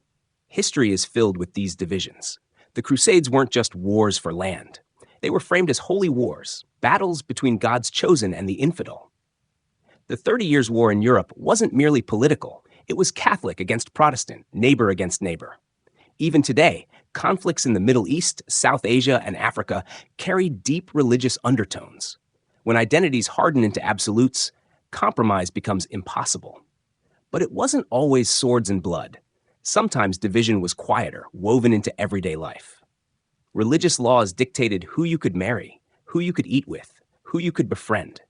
History is filled with these divisions. The Crusades weren't just wars for land. They were framed as holy wars, battles between God's chosen and the infidel. The 30 Years' War in Europe wasn't merely political. It was Catholic against Protestant, neighbor against neighbor. Even today, conflicts in the Middle East, South Asia, and Africa carry deep religious undertones. When identities harden into absolutes, compromise becomes impossible. But it wasn't always swords and blood. Sometimes division was quieter, woven into everyday life. Religious laws dictated who you could marry, who you could eat with, who you could befriend.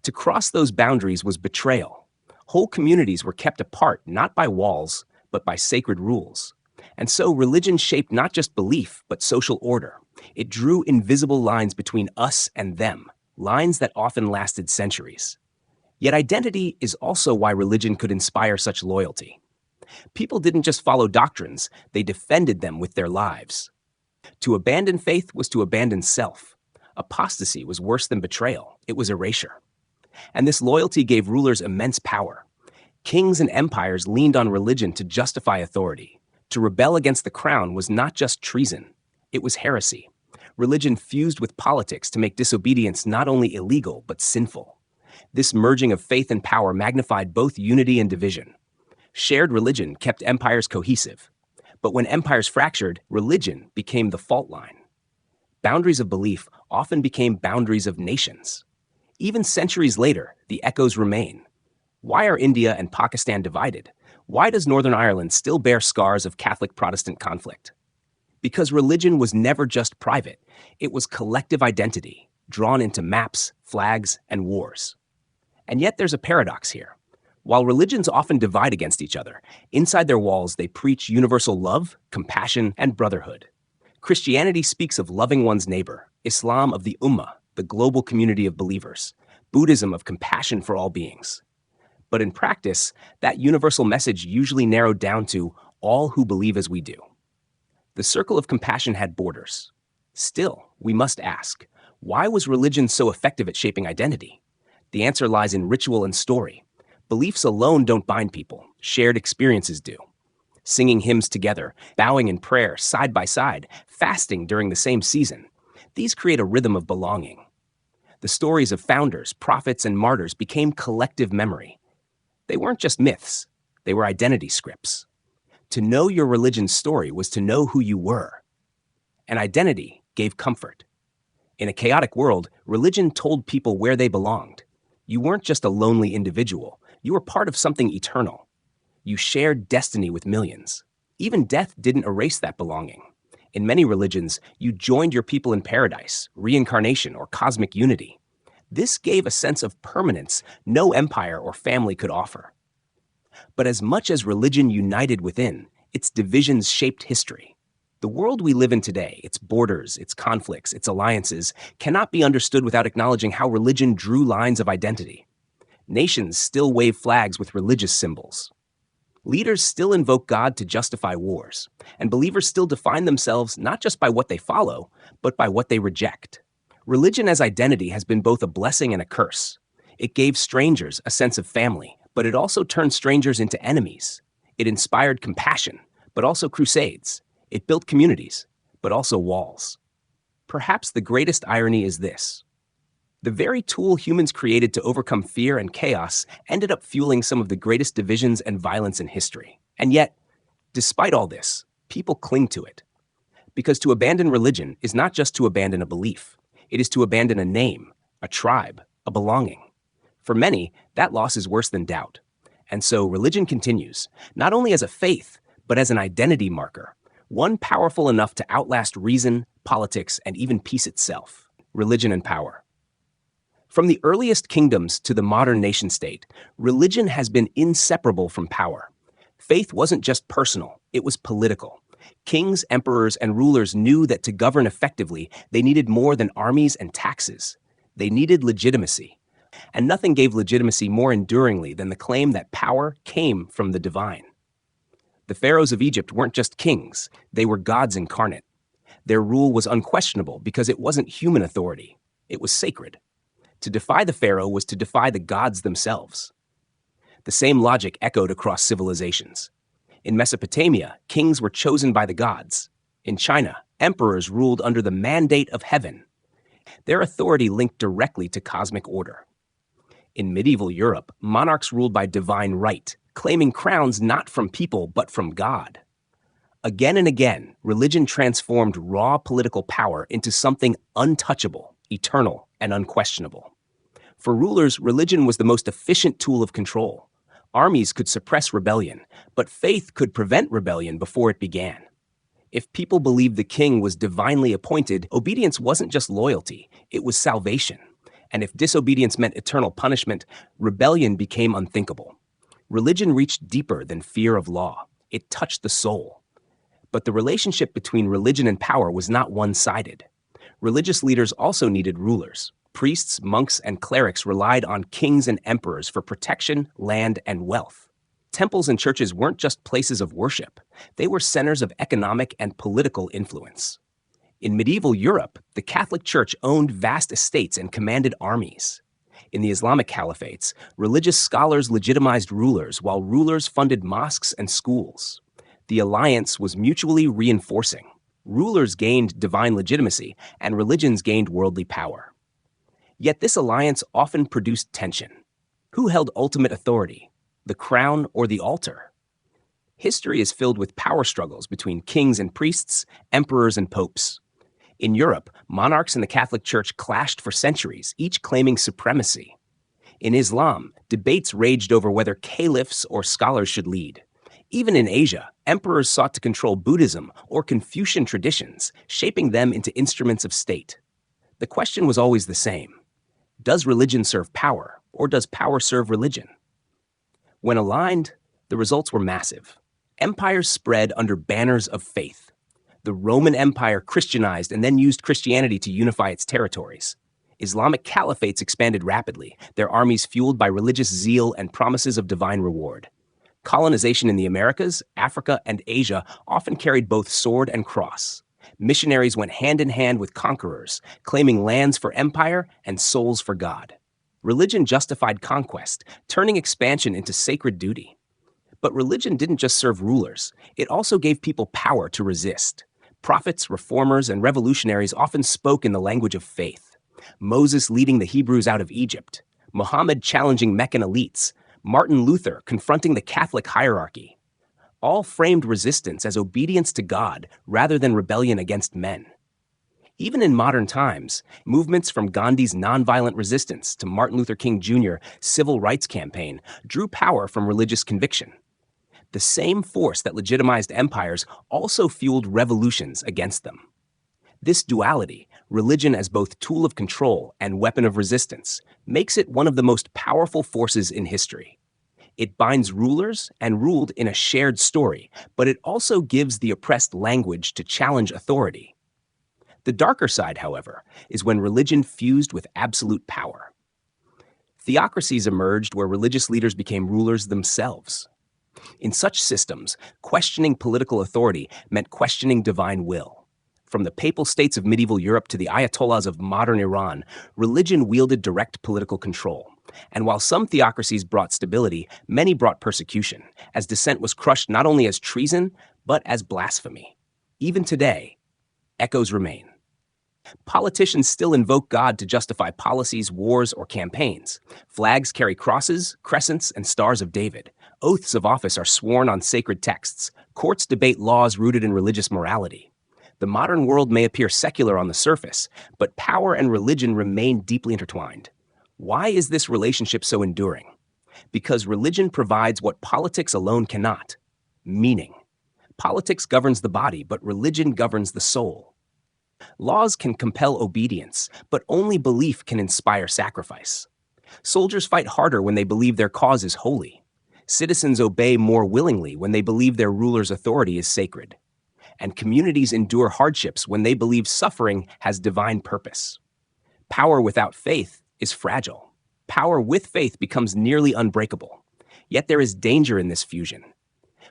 To cross those boundaries was betrayal. Whole communities were kept apart not by walls, but by sacred rules. And so religion shaped not just belief, but social order. It drew invisible lines between us and them, lines that often lasted centuries. Yet identity is also why religion could inspire such loyalty. People didn't just follow doctrines, they defended them with their lives. To abandon faith was to abandon self. Apostasy was worse than betrayal, it was erasure. And this loyalty gave rulers immense power. Kings and empires leaned on religion to justify authority. To rebel against the crown was not just treason, it was heresy. Religion fused with politics to make disobedience not only illegal, but sinful. This merging of faith and power magnified both unity and division. Shared religion kept empires cohesive. But when empires fractured, religion became the fault line. Boundaries of belief often became boundaries of nations. Even centuries later, the echoes remain. Why are India and Pakistan divided? Why does Northern Ireland still bear scars of Catholic-Protestant conflict? Because religion was never just private. It was collective identity, drawn into maps, flags, and wars. And yet there's a paradox here. While religions often divide against each other, inside their walls they preach universal love, compassion, and brotherhood. Christianity speaks of loving one's neighbor, Islam of the Ummah, the global community of believers, Buddhism of compassion for all beings. But in practice, that universal message usually narrowed down to all who believe as we do. The circle of compassion had borders. Still, we must ask, why was religion so effective at shaping identity? The answer lies in ritual and story. Beliefs alone don't bind people, shared experiences do. Singing hymns together, bowing in prayer side by side, fasting during the same season. These create a rhythm of belonging. The stories of founders, prophets, and martyrs became collective memory. They weren't just myths, they were identity scripts. To know your religion's story was to know who you were. And identity gave comfort. In a chaotic world, religion told people where they belonged. You weren't just a lonely individual, you were part of something eternal. You shared destiny with millions. Even death didn't erase that belonging. In many religions, you joined your people in paradise, reincarnation, or cosmic unity. This gave a sense of permanence no empire or family could offer. But as much as religion united within, its divisions shaped history. The world we live in today, its borders, its conflicts, its alliances, cannot be understood without acknowledging how religion drew lines of identity. Nations still wave flags with religious symbols. Leaders still invoke God to justify wars, and believers still define themselves not just by what they follow, but by what they reject. Religion as identity has been both a blessing and a curse. It gave strangers a sense of family, but it also turned strangers into enemies. It inspired compassion, but also crusades. It built communities, but also walls. Perhaps the greatest irony is this. The very tool humans created to overcome fear and chaos ended up fueling some of the greatest divisions and violence in history. And yet, despite all this, people cling to it. Because to abandon religion is not just to abandon a belief. It is to abandon a name, a tribe, a belonging. For many, that loss is worse than doubt. And so religion continues, not only as a faith, but as an identity marker, one powerful enough to outlast reason, politics, and even peace itself. Religion and power. From the earliest kingdoms to the modern nation-state, religion has been inseparable from power. Faith wasn't just personal, it was political. Kings, emperors, and rulers knew that to govern effectively, they needed more than armies and taxes. They needed legitimacy. And nothing gave legitimacy more enduringly than the claim that power came from the divine. The pharaohs of Egypt weren't just kings, they were gods incarnate. Their rule was unquestionable because it wasn't human authority. It was sacred. To defy the pharaoh was to defy the gods themselves. The same logic echoed across civilizations. In Mesopotamia, kings were chosen by the gods. In China, emperors ruled under the mandate of heaven. Their authority linked directly to cosmic order. In medieval Europe, monarchs ruled by divine right, claiming crowns not from people but from God. Again and again, religion transformed raw political power into something untouchable, eternal, and unquestionable. For rulers, religion was the most efficient tool of control. Armies could suppress rebellion, but faith could prevent rebellion before it began. If people believed the king was divinely appointed, obedience wasn't just loyalty, it was salvation. And if disobedience meant eternal punishment, rebellion became unthinkable. Religion reached deeper than fear of law. It touched the soul. But the relationship between religion and power was not one-sided. Religious leaders also needed rulers. Priests, monks, and clerics relied on kings and emperors for protection, land, and wealth. Temples and churches weren't just places of worship. They were centers of economic and political influence. In medieval Europe, the Catholic Church owned vast estates and commanded armies. In the Islamic caliphates, religious scholars legitimized rulers while rulers funded mosques and schools. The alliance was mutually reinforcing. Rulers gained divine legitimacy, and religions gained worldly power. Yet this alliance often produced tension. Who held ultimate authority, the crown or the altar? History is filled with power struggles between kings and priests, emperors and popes. In Europe, monarchs in the Catholic Church clashed for centuries, each claiming supremacy. In Islam, debates raged over whether caliphs or scholars should lead. Even in Asia, emperors sought to control Buddhism or Confucian traditions, shaping them into instruments of state. The question was always the same. Does religion serve power, or does power serve religion? When aligned, the results were massive. Empires spread under banners of faith. The Roman Empire Christianized and then used Christianity to unify its territories. Islamic caliphates expanded rapidly, their armies fueled by religious zeal and promises of divine reward. Colonization in the Americas, Africa, and Asia often carried both sword and cross. Missionaries went hand in hand with conquerors, claiming lands for empire and souls for God. Religion justified conquest, turning expansion into sacred duty. But religion didn't just serve rulers, it also gave people power to resist. Prophets, reformers, and revolutionaries often spoke in the language of faith. Moses leading the Hebrews out of Egypt, Muhammad challenging Meccan elites, Martin Luther confronting the Catholic hierarchy. All framed resistance as obedience to God rather than rebellion against men. Even in modern times, movements from Gandhi's nonviolent resistance to Martin Luther King Jr.'s civil rights campaign drew power from religious conviction. The same force that legitimized empires also fueled revolutions against them. This duality, religion as both tool of control and weapon of resistance, makes it one of the most powerful forces in history. It binds rulers and ruled in a shared story, but it also gives the oppressed language to challenge authority. The darker side, however, is when religion fused with absolute power. Theocracies emerged where religious leaders became rulers themselves. In such systems, questioning political authority meant questioning divine will. From the papal states of medieval Europe to the ayatollahs of modern Iran, religion wielded direct political control. And while some theocracies brought stability, many brought persecution, as dissent was crushed not only as treason, but as blasphemy. Even today, echoes remain. Politicians still invoke God to justify policies, wars, or campaigns. Flags carry crosses, crescents, and stars of David. Oaths of office are sworn on sacred texts. Courts debate laws rooted in religious morality. The modern world may appear secular on the surface, but power and religion remain deeply intertwined. Why is this relationship so enduring? Because religion provides what politics alone cannot: meaning. Politics governs the body, but religion governs the soul. Laws can compel obedience, but only belief can inspire sacrifice. Soldiers fight harder when they believe their cause is holy. Citizens obey more willingly when they believe their ruler's authority is sacred. And communities endure hardships when they believe suffering has divine purpose. Power without faith is fragile. Power with faith becomes nearly unbreakable. Yet there is danger in this fusion.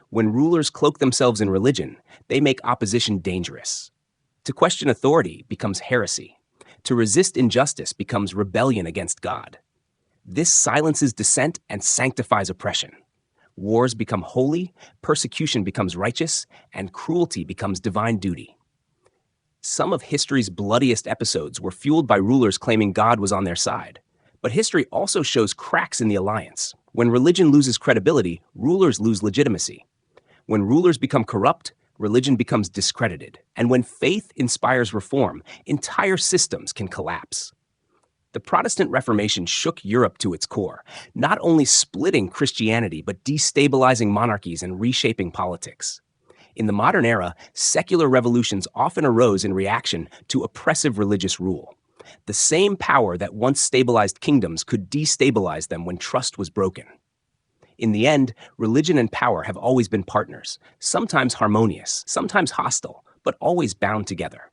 When rulers cloak themselves in religion, they make opposition dangerous. To question authority becomes heresy. To resist injustice becomes rebellion against God. This silences dissent and sanctifies oppression. Wars become holy, persecution becomes righteous, and cruelty becomes divine duty. Some of history's bloodiest episodes were fueled by rulers claiming God was on their side. But history also shows cracks in the alliance. When religion loses credibility, rulers lose legitimacy. When rulers become corrupt, religion becomes discredited. And when faith inspires reform, entire systems can collapse. The Protestant Reformation shook Europe to its core, not only splitting Christianity, but destabilizing monarchies and reshaping politics. In the modern era, secular revolutions often arose in reaction to oppressive religious rule. The same power that once stabilized kingdoms could destabilize them when trust was broken. In the end, religion and power have always been partners, sometimes harmonious, sometimes hostile, but always bound together.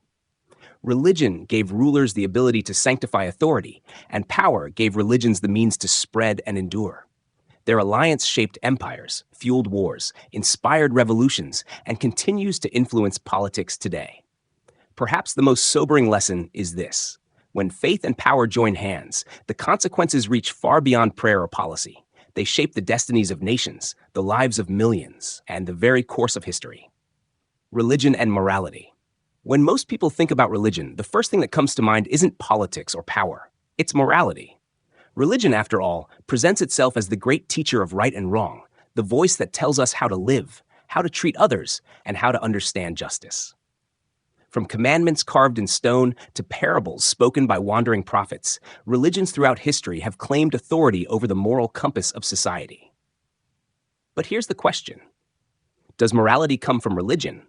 Religion gave rulers the ability to sanctify authority, and power gave religions the means to spread and endure. Their alliance shaped empires, fueled wars, inspired revolutions, and continues to influence politics today. Perhaps the most sobering lesson is this: when faith and power join hands, the consequences reach far beyond prayer or policy. They shape the destinies of nations, the lives of millions, and the very course of history. Religion and morality. When most people think about religion, the first thing that comes to mind isn't politics or power. It's morality. Religion, after all, presents itself as the great teacher of right and wrong, the voice that tells us how to live, how to treat others, and how to understand justice. From commandments carved in stone to parables spoken by wandering prophets, religions throughout history have claimed authority over the moral compass of society. But here's the question: does morality come from religion,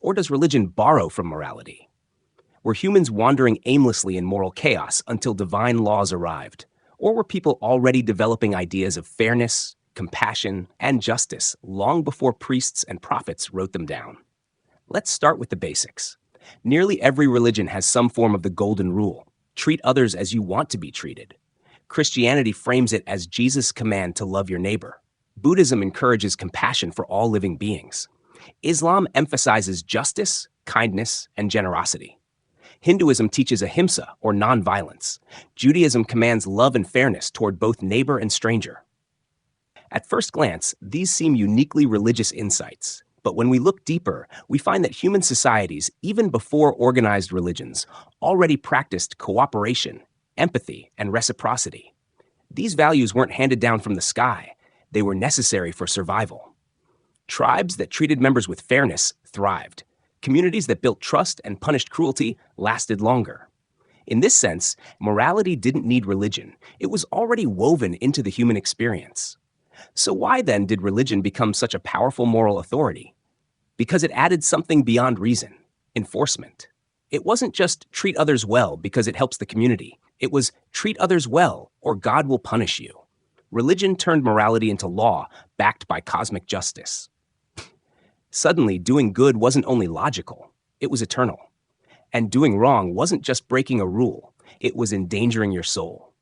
or does religion borrow from morality? Were humans wandering aimlessly in moral chaos until divine laws arrived? Or were people already developing ideas of fairness, compassion, and justice long before priests and prophets wrote them down? Let's start with the basics. Nearly every religion has some form of the golden rule: treat others as you want to be treated. Christianity frames it as Jesus' command to love your neighbor. Buddhism encourages compassion for all living beings. Islam emphasizes justice, kindness, and generosity. Hinduism teaches ahimsa, or nonviolence. Judaism commands love and fairness toward both neighbor and stranger. At first glance, these seem uniquely religious insights. But when we look deeper, we find that human societies, even before organized religions, already practiced cooperation, empathy, and reciprocity. These values weren't handed down from the sky. They were necessary for survival. Tribes that treated members with fairness thrived. Communities that built trust and punished cruelty lasted longer. In this sense, morality didn't need religion. It was already woven into the human experience. So why then did religion become such a powerful moral authority? Because it added something beyond reason: enforcement. It wasn't just treat others well because it helps the community. It was treat others well or God will punish you. Religion turned morality into law backed by cosmic justice. Suddenly, doing good wasn't only logical, it was eternal. And doing wrong wasn't just breaking a rule, it was endangering your soul.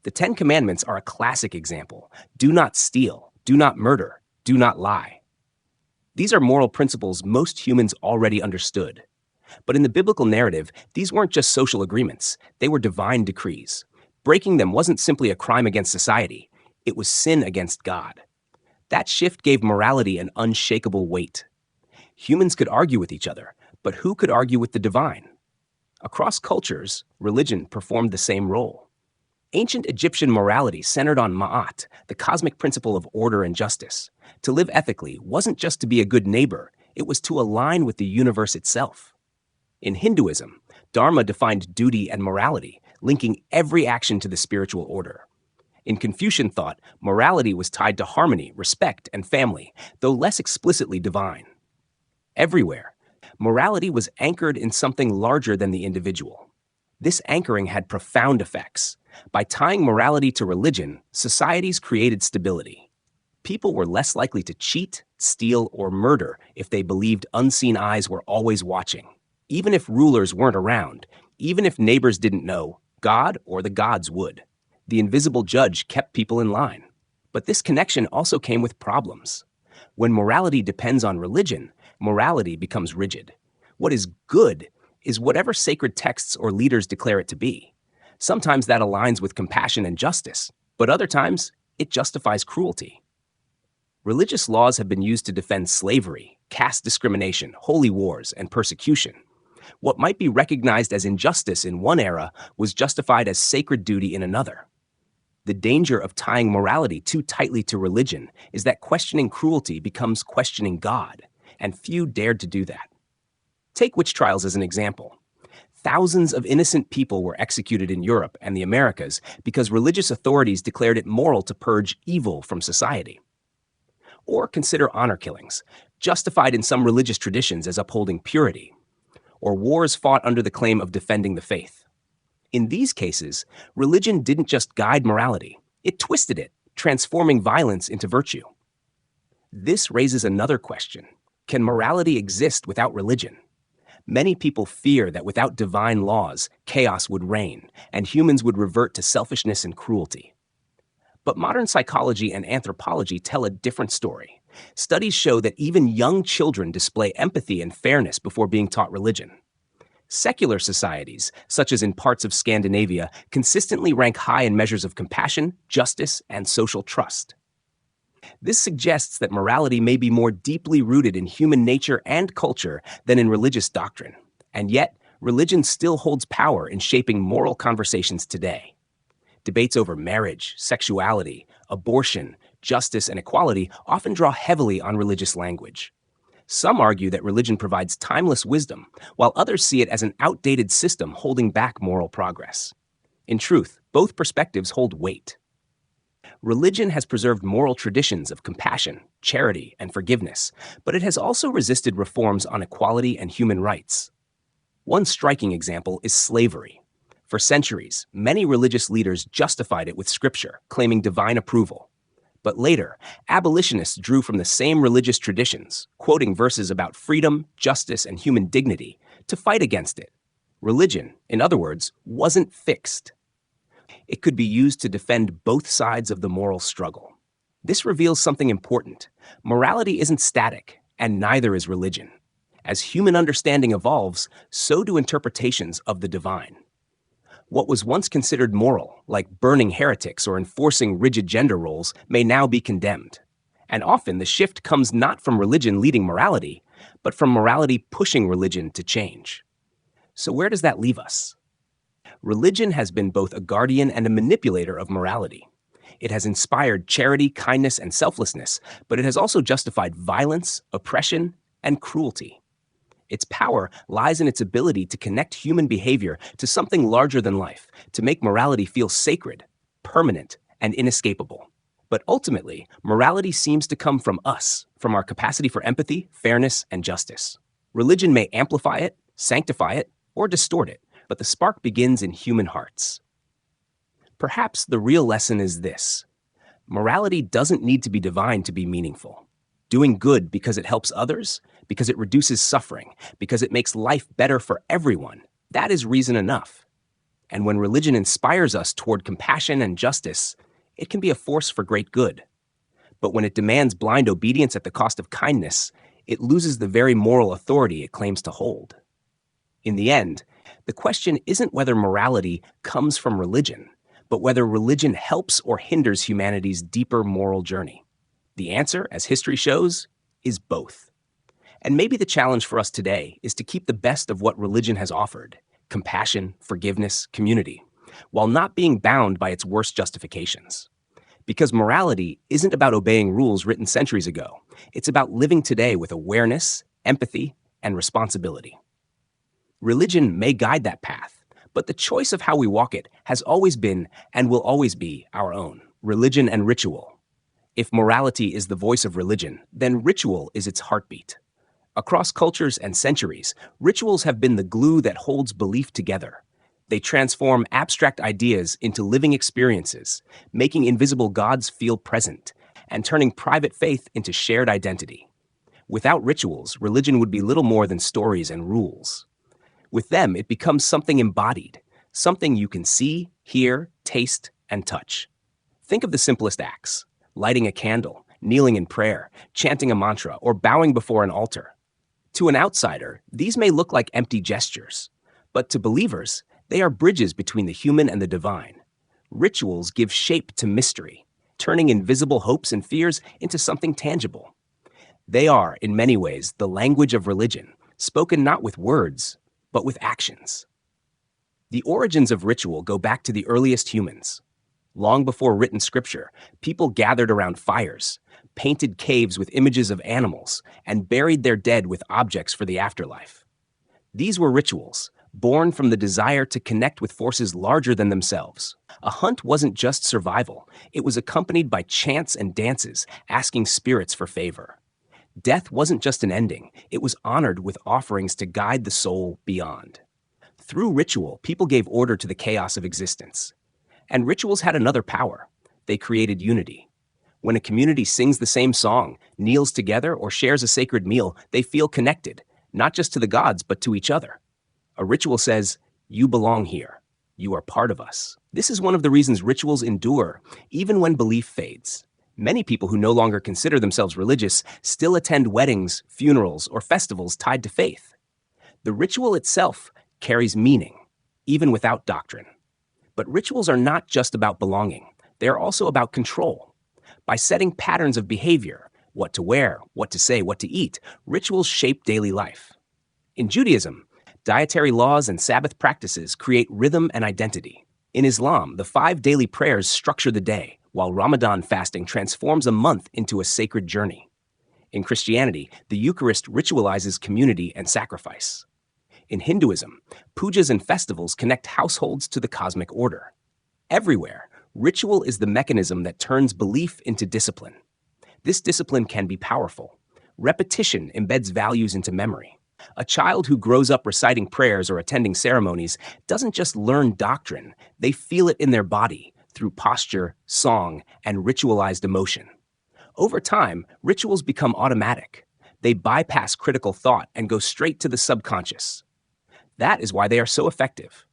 The Ten Commandments are a classic example. Do not steal, do not murder, do not lie. These are moral principles most humans already understood. But in the biblical narrative, these weren't just social agreements, they were divine decrees. Breaking them wasn't simply a crime against society, it was sin against God. That shift gave morality an unshakable weight. Humans could argue with each other, but who could argue with the divine? Across cultures, religion performed the same role. Ancient Egyptian morality centered on Ma'at, the cosmic principle of order and justice. To live ethically wasn't just to be a good neighbor, it was to align with the universe itself. In Hinduism, Dharma defined duty and morality, linking every action to the spiritual order. In Confucian thought, morality was tied to harmony, respect, and family, though less explicitly divine. Everywhere, morality was anchored in something larger than the individual. This anchoring had profound effects. By tying morality to religion, societies created stability. People were less likely to cheat, steal, or murder if they believed unseen eyes were always watching. Even if rulers weren't around, even if neighbors didn't know, God or the gods would. The invisible judge kept people in line. But this connection also came with problems. When morality depends on religion, morality becomes rigid. What is good is whatever sacred texts or leaders declare it to be. Sometimes that aligns with compassion and justice, but other times it justifies cruelty. Religious laws have been used to defend slavery, caste discrimination, holy wars, and persecution. What might be recognized as injustice in one era was justified as sacred duty in another. The danger of tying morality too tightly to religion is that questioning cruelty becomes questioning God, and few dared to do that. Take witch trials as an example. Thousands of innocent people were executed in Europe and the Americas because religious authorities declared it moral to purge evil from society. Or consider honor killings, justified in some religious traditions as upholding purity, or wars fought under the claim of defending the faith. In these cases, religion didn't just guide morality, it twisted it, transforming violence into virtue. This raises another question. Can morality exist without religion? Many people fear that without divine laws, chaos would reign, and humans would revert to selfishness and cruelty. But modern psychology and anthropology tell a different story. Studies show that even young children display empathy and fairness before being taught religion. Secular societies, such as in parts of Scandinavia, consistently rank high in measures of compassion, justice, and social trust. This suggests that morality may be more deeply rooted in human nature and culture than in religious doctrine. And yet, religion still holds power in shaping moral conversations today. Debates over marriage, sexuality, abortion, justice, and equality often draw heavily on religious language. Some argue that religion provides timeless wisdom, while others see it as an outdated system holding back moral progress. In truth, both perspectives hold weight. Religion has preserved moral traditions of compassion, charity, and forgiveness, but it has also resisted reforms on equality and human rights. One striking example is slavery. For centuries, many religious leaders justified it with scripture, claiming divine approval. But later, abolitionists drew from the same religious traditions, quoting verses about freedom, justice, and human dignity, to fight against it. Religion, in other words, wasn't fixed. It could be used to defend both sides of the moral struggle. This reveals something important. Morality isn't static, and neither is religion. As human understanding evolves, so do interpretations of the divine. What was once considered moral, like burning heretics or enforcing rigid gender roles, may now be condemned. And often the shift comes not from religion leading morality, but from morality pushing religion to change. So where does that leave us? Religion has been both a guardian and a manipulator of morality. It has inspired charity, kindness, and selflessness, but it has also justified violence, oppression, and cruelty. Its power lies in its ability to connect human behavior to something larger than life, to make morality feel sacred, permanent, and inescapable. But ultimately, morality seems to come from us, from our capacity for empathy, fairness, and justice. Religion may amplify it, sanctify it, or distort it, but the spark begins in human hearts. Perhaps the real lesson is this: morality doesn't need to be divine to be meaningful. Doing good because it helps others, because it reduces suffering, because it makes life better for everyone, that is reason enough. And when religion inspires us toward compassion and justice, it can be a force for great good. But when it demands blind obedience at the cost of kindness, it loses the very moral authority it claims to hold. In the end, the question isn't whether morality comes from religion, but whether religion helps or hinders humanity's deeper moral journey. The answer, as history shows, is both. And maybe the challenge for us today is to keep the best of what religion has offered: compassion, forgiveness, community, while not being bound by its worst justifications. Because morality isn't about obeying rules written centuries ago. It's about living today with awareness, empathy, and responsibility. Religion may guide that path, but the choice of how we walk it has always been and will always be our own. Religion and ritual. If morality is the voice of religion, then ritual is its heartbeat. Across cultures and centuries, rituals have been the glue that holds belief together. They transform abstract ideas into living experiences, making invisible gods feel present, and turning private faith into shared identity. Without rituals, religion would be little more than stories and rules. With them, it becomes something embodied, something you can see, hear, taste, and touch. Think of the simplest acts: lighting a candle, kneeling in prayer, chanting a mantra, or bowing before an altar. To an outsider, these may look like empty gestures, but to believers, they are bridges between the human and the divine. Rituals give shape to mystery, turning invisible hopes and fears into something tangible. They are, in many ways, the language of religion, spoken not with words, but with actions. The origins of ritual go back to the earliest humans. Long before written scripture, people gathered around fires, painted caves with images of animals, and buried their dead with objects for the afterlife. These were rituals, born from the desire to connect with forces larger than themselves. A hunt wasn't just survival, it was accompanied by chants and dances, asking spirits for favor. Death wasn't just an ending, it was honored with offerings to guide the soul beyond. Through ritual, people gave order to the chaos of existence. And rituals had another power. They created unity. When a community sings the same song, kneels together, or shares a sacred meal, they feel connected, not just to the gods, but to each other. A ritual says, "You belong here. You are part of us." This is one of the reasons rituals endure, even when belief fades. Many people who no longer consider themselves religious still attend weddings, funerals, or festivals tied to faith. The ritual itself carries meaning, even without doctrine. But rituals are not just about belonging. They are also about control. By setting patterns of behavior, what to wear, what to say, what to eat, rituals shape daily life. In Judaism, dietary laws and Sabbath practices create rhythm and identity. In Islam, the 5 daily prayers structure the day, while Ramadan fasting transforms a month into a sacred journey. In Christianity, the Eucharist ritualizes community and sacrifice. In Hinduism, pujas and festivals connect households to the cosmic order. Everywhere, ritual is the mechanism that turns belief into discipline. This discipline can be powerful. Repetition embeds values into memory. A child who grows up reciting prayers or attending ceremonies doesn't just learn doctrine, they feel it in their body through posture, song, and ritualized emotion. Over time, rituals become automatic. They bypass critical thought and go straight to the subconscious. That is why they are so effective.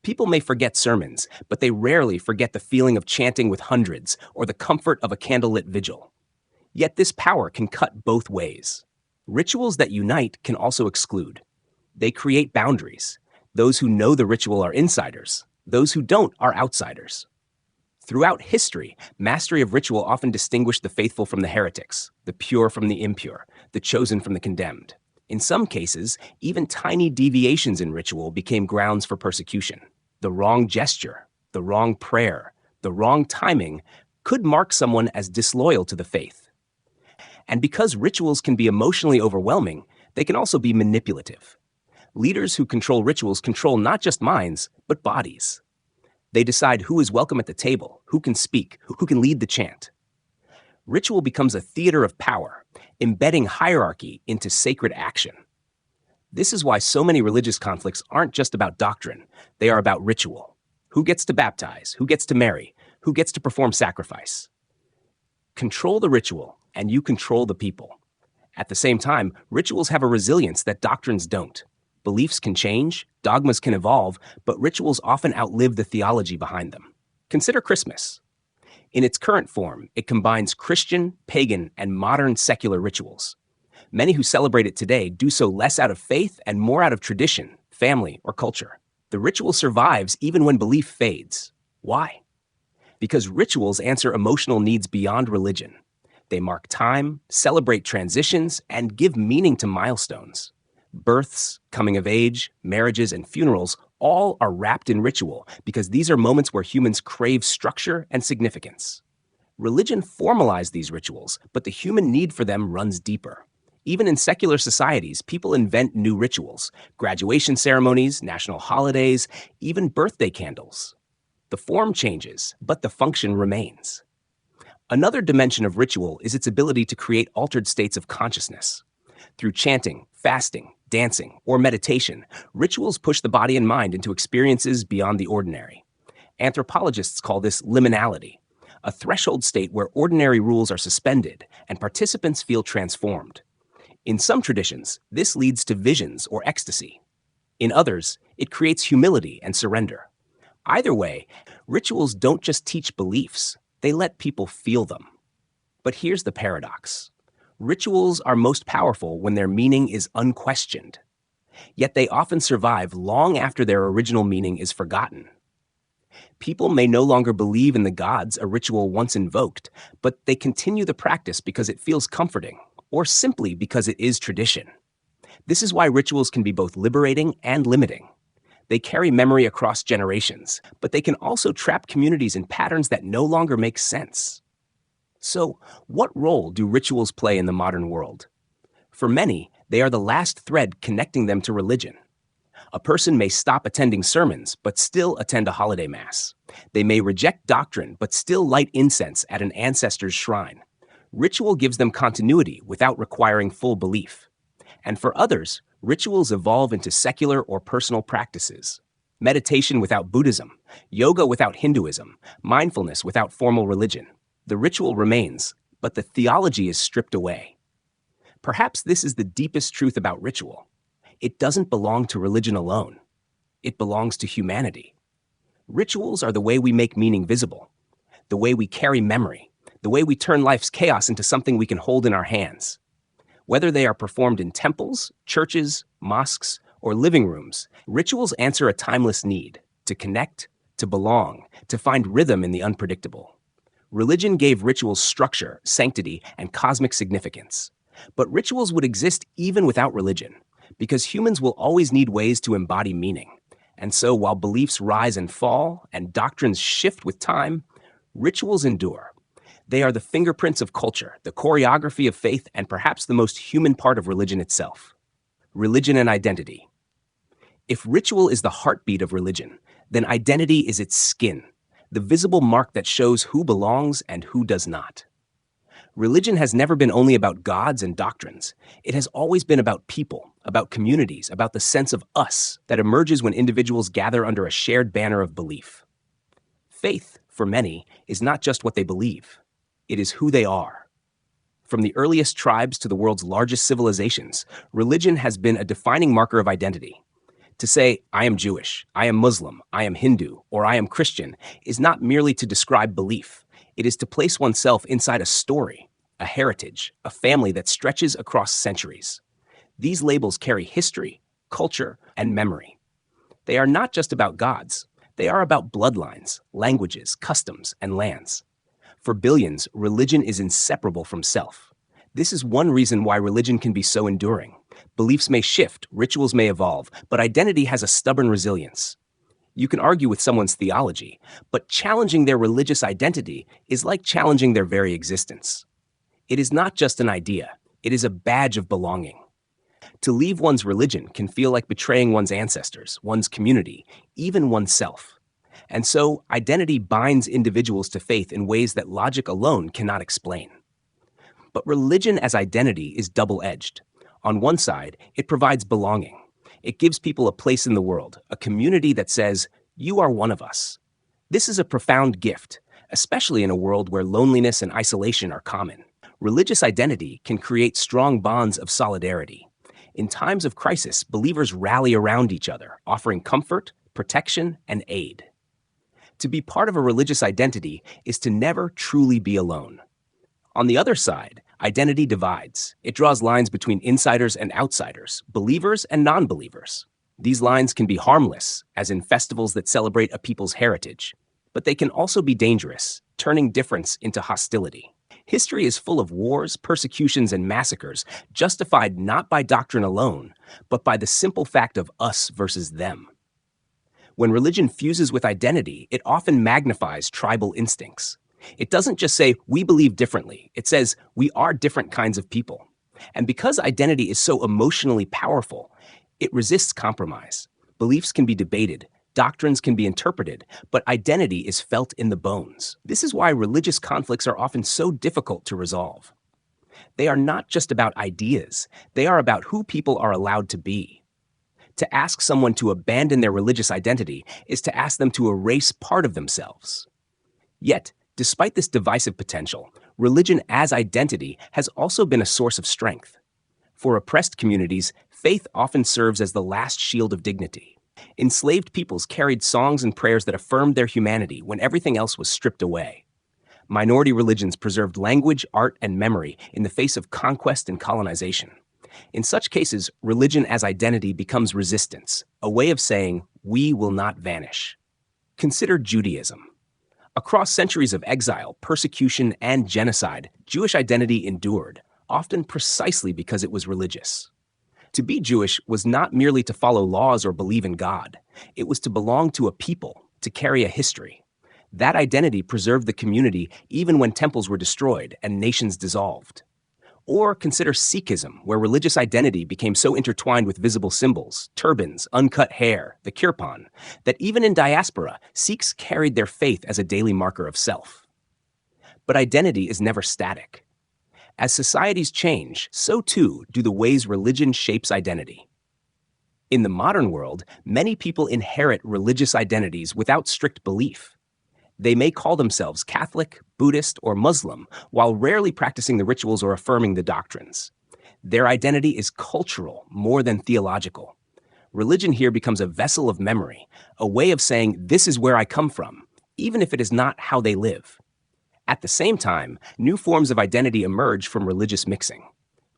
People may forget sermons, but they rarely forget the feeling of chanting with hundreds or the comfort of a candlelit vigil. Yet this power can cut both ways. Rituals that unite can also exclude. They create boundaries. Those who know the ritual are insiders. Those who don't are outsiders. Throughout history, mastery of ritual often distinguished the faithful from the heretics, the pure from the impure, the chosen from the condemned. In some cases, even tiny deviations in ritual became grounds for persecution. The wrong gesture, the wrong prayer, the wrong timing could mark someone as disloyal to the faith. And because rituals can be emotionally overwhelming, they can also be manipulative. Leaders who control rituals control not just minds, but bodies. They decide who is welcome at the table, who can speak, who can lead the chant. Ritual becomes a theater of power, embedding hierarchy into sacred action. This is why so many religious conflicts aren't just about doctrine, they are about ritual. Who gets to baptize? Who gets to marry? Who gets to perform sacrifice? Control the ritual, and you control the people. At the same time, rituals have a resilience that doctrines don't. Beliefs can change, dogmas can evolve, but rituals often outlive the theology behind them. Consider Christmas. In its current form, it combines Christian, pagan, and modern secular rituals. Many who celebrate it today do so less out of faith and more out of tradition, family, or culture. The ritual survives even when belief fades. Why? Because rituals answer emotional needs beyond religion. They mark time, celebrate transitions, and give meaning to milestones. Births, coming of age, marriages, and funerals all are wrapped in ritual because these are moments where humans crave structure and significance. Religion formalized these rituals, but the human need for them runs deeper. Even in secular societies, people invent new rituals, graduation ceremonies, national holidays, even birthday candles. The form changes, but the function remains. Another dimension of ritual is its ability to create altered states of consciousness. Through chanting, fasting, dancing, or meditation, rituals push the body and mind into experiences beyond the ordinary. Anthropologists call this liminality, a threshold state where ordinary rules are suspended and participants feel transformed. In some traditions, this leads to visions or ecstasy. In others, it creates humility and surrender. Either way, rituals don't just teach beliefs, they let people feel them. But here's the paradox. Rituals are most powerful when their meaning is unquestioned, yet they often survive long after their original meaning is forgotten. People may no longer believe in the gods a ritual once invoked, but they continue the practice because it feels comforting, or simply because it is tradition. This is why rituals can be both liberating and limiting. They carry memory across generations, but they can also trap communities in patterns that no longer make sense. So, what role do rituals play in the modern world? For many, they are the last thread connecting them to religion. A person may stop attending sermons, but still attend a holiday mass. They may reject doctrine, but still light incense at an ancestor's shrine. Ritual gives them continuity without requiring full belief. And for others, rituals evolve into secular or personal practices. Meditation without Buddhism, yoga without Hinduism, mindfulness without formal religion. The ritual remains, but the theology is stripped away. Perhaps this is the deepest truth about ritual. It doesn't belong to religion alone. It belongs to humanity. Rituals are the way we make meaning visible, the way we carry memory, the way we turn life's chaos into something we can hold in our hands. Whether they are performed in temples, churches, mosques, or living rooms, rituals answer a timeless need to connect, to belong, to find rhythm in the unpredictable. Religion gave rituals structure, sanctity, and cosmic significance. But rituals would exist even without religion, because humans will always need ways to embody meaning. And so while beliefs rise and fall and doctrines shift with time, rituals endure. They are the fingerprints of culture, the choreography of faith, and perhaps the most human part of religion itself. Religion and identity. If ritual is the heartbeat of religion, then identity is its skin, the visible mark that shows who belongs and who does not. Religion has never been only about gods and doctrines. It has always been about people, about communities, about the sense of us that emerges when individuals gather under a shared banner of belief. Faith, for many, is not just what they believe. It is who they are. From the earliest tribes to the world's largest civilizations, religion has been a defining marker of identity. To say, I am Jewish, I am Muslim, I am Hindu, or I am Christian is not merely to describe belief. It is to place oneself inside a story, a heritage, a family that stretches across centuries. These labels carry history, culture, and memory. They are not just about gods. They are about bloodlines, languages, customs, and lands. For billions, religion is inseparable from self. This is one reason why religion can be so enduring. Beliefs may shift, rituals may evolve, but identity has a stubborn resilience. You can argue with someone's theology, but challenging their religious identity is like challenging their very existence. It is not just an idea, it is a badge of belonging. To leave one's religion can feel like betraying one's ancestors, one's community, even oneself. And so, identity binds individuals to faith in ways that logic alone cannot explain. But religion as identity is double-edged. On one side, it provides belonging. It gives people a place in the world, a community that says, you are one of us. This is a profound gift, especially in a world where loneliness and isolation are common. Religious identity can create strong bonds of solidarity. In times of crisis, believers rally around each other, offering comfort, protection, and aid. To be part of a religious identity is to never truly be alone. On the other side, identity divides. It draws lines between insiders and outsiders, believers and non-believers. These lines can be harmless, as in festivals that celebrate a people's heritage, but they can also be dangerous, turning difference into hostility. History is full of wars, persecutions, and massacres, justified not by doctrine alone, but by the simple fact of us versus them. When religion fuses with identity, it often magnifies tribal instincts. It doesn't just say, we believe differently. It says, we are different kinds of people. And because identity is so emotionally powerful, it resists compromise. Beliefs can be debated, doctrines can be interpreted, but identity is felt in the bones. This is why religious conflicts are often so difficult to resolve. They are not just about ideas. They are about who people are allowed to be. To ask someone to abandon their religious identity is to ask them to erase part of themselves. Yet, despite this divisive potential, religion as identity has also been a source of strength. For oppressed communities, faith often serves as the last shield of dignity. Enslaved peoples carried songs and prayers that affirmed their humanity when everything else was stripped away. Minority religions preserved language, art, and memory in the face of conquest and colonization. In such cases, religion as identity becomes resistance, a way of saying, we will not vanish. Consider Judaism. Across centuries of exile, persecution, and genocide, Jewish identity endured, often precisely because it was religious. To be Jewish was not merely to follow laws or believe in God. It was to belong to a people, to carry a history. That identity preserved the community even when temples were destroyed and nations dissolved. Or consider Sikhism, where religious identity became so intertwined with visible symbols, turbans, uncut hair, the kirpan, that even in diaspora, Sikhs carried their faith as a daily marker of self. But identity is never static. As societies change, so too do the ways religion shapes identity. In the modern world, many people inherit religious identities without strict belief. They may call themselves Catholic, Buddhist, or Muslim, while rarely practicing the rituals or affirming the doctrines. Their identity is cultural more than theological. Religion here becomes a vessel of memory, a way of saying, this is where I come from, even if it is not how they live. At the same time, new forms of identity emerge from religious mixing.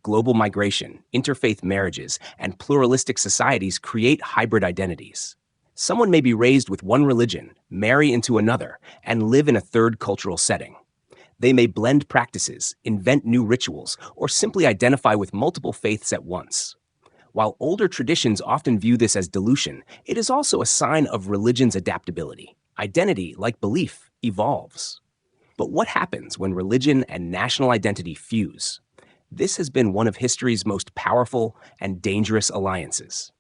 Global migration, interfaith marriages, and pluralistic societies create hybrid identities. Someone may be raised with one religion, marry into another, and live in a third cultural setting. They may blend practices, invent new rituals, or simply identify with multiple faiths at once. While older traditions often view this as dilution, it is also a sign of religion's adaptability. Identity, like belief, evolves. But what happens when religion and national identity fuse? This has been one of history's most powerful and dangerous alliances.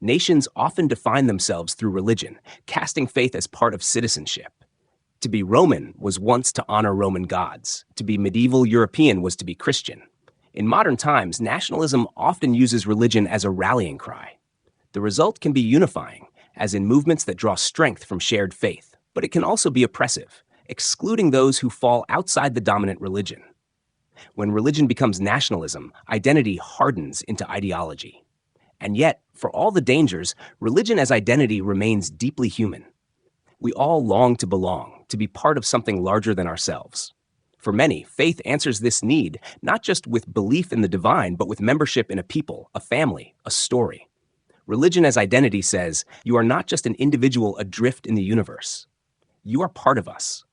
Nations often define themselves through religion, casting faith as part of citizenship. To be Roman was once to honor Roman gods. To be medieval European was to be Christian. In modern times, nationalism often uses religion as a rallying cry. The result can be unifying, as in movements that draw strength from shared faith, but it can also be oppressive, excluding those who fall outside the dominant religion. When religion becomes nationalism, identity hardens into ideology. And yet, for all the dangers, religion as identity remains deeply human. We all long to belong, to be part of something larger than ourselves. For many, faith answers this need, not just with belief in the divine, but with membership in a people, a family, a story. Religion as identity says, you are not just an individual adrift in the universe. You are part of us.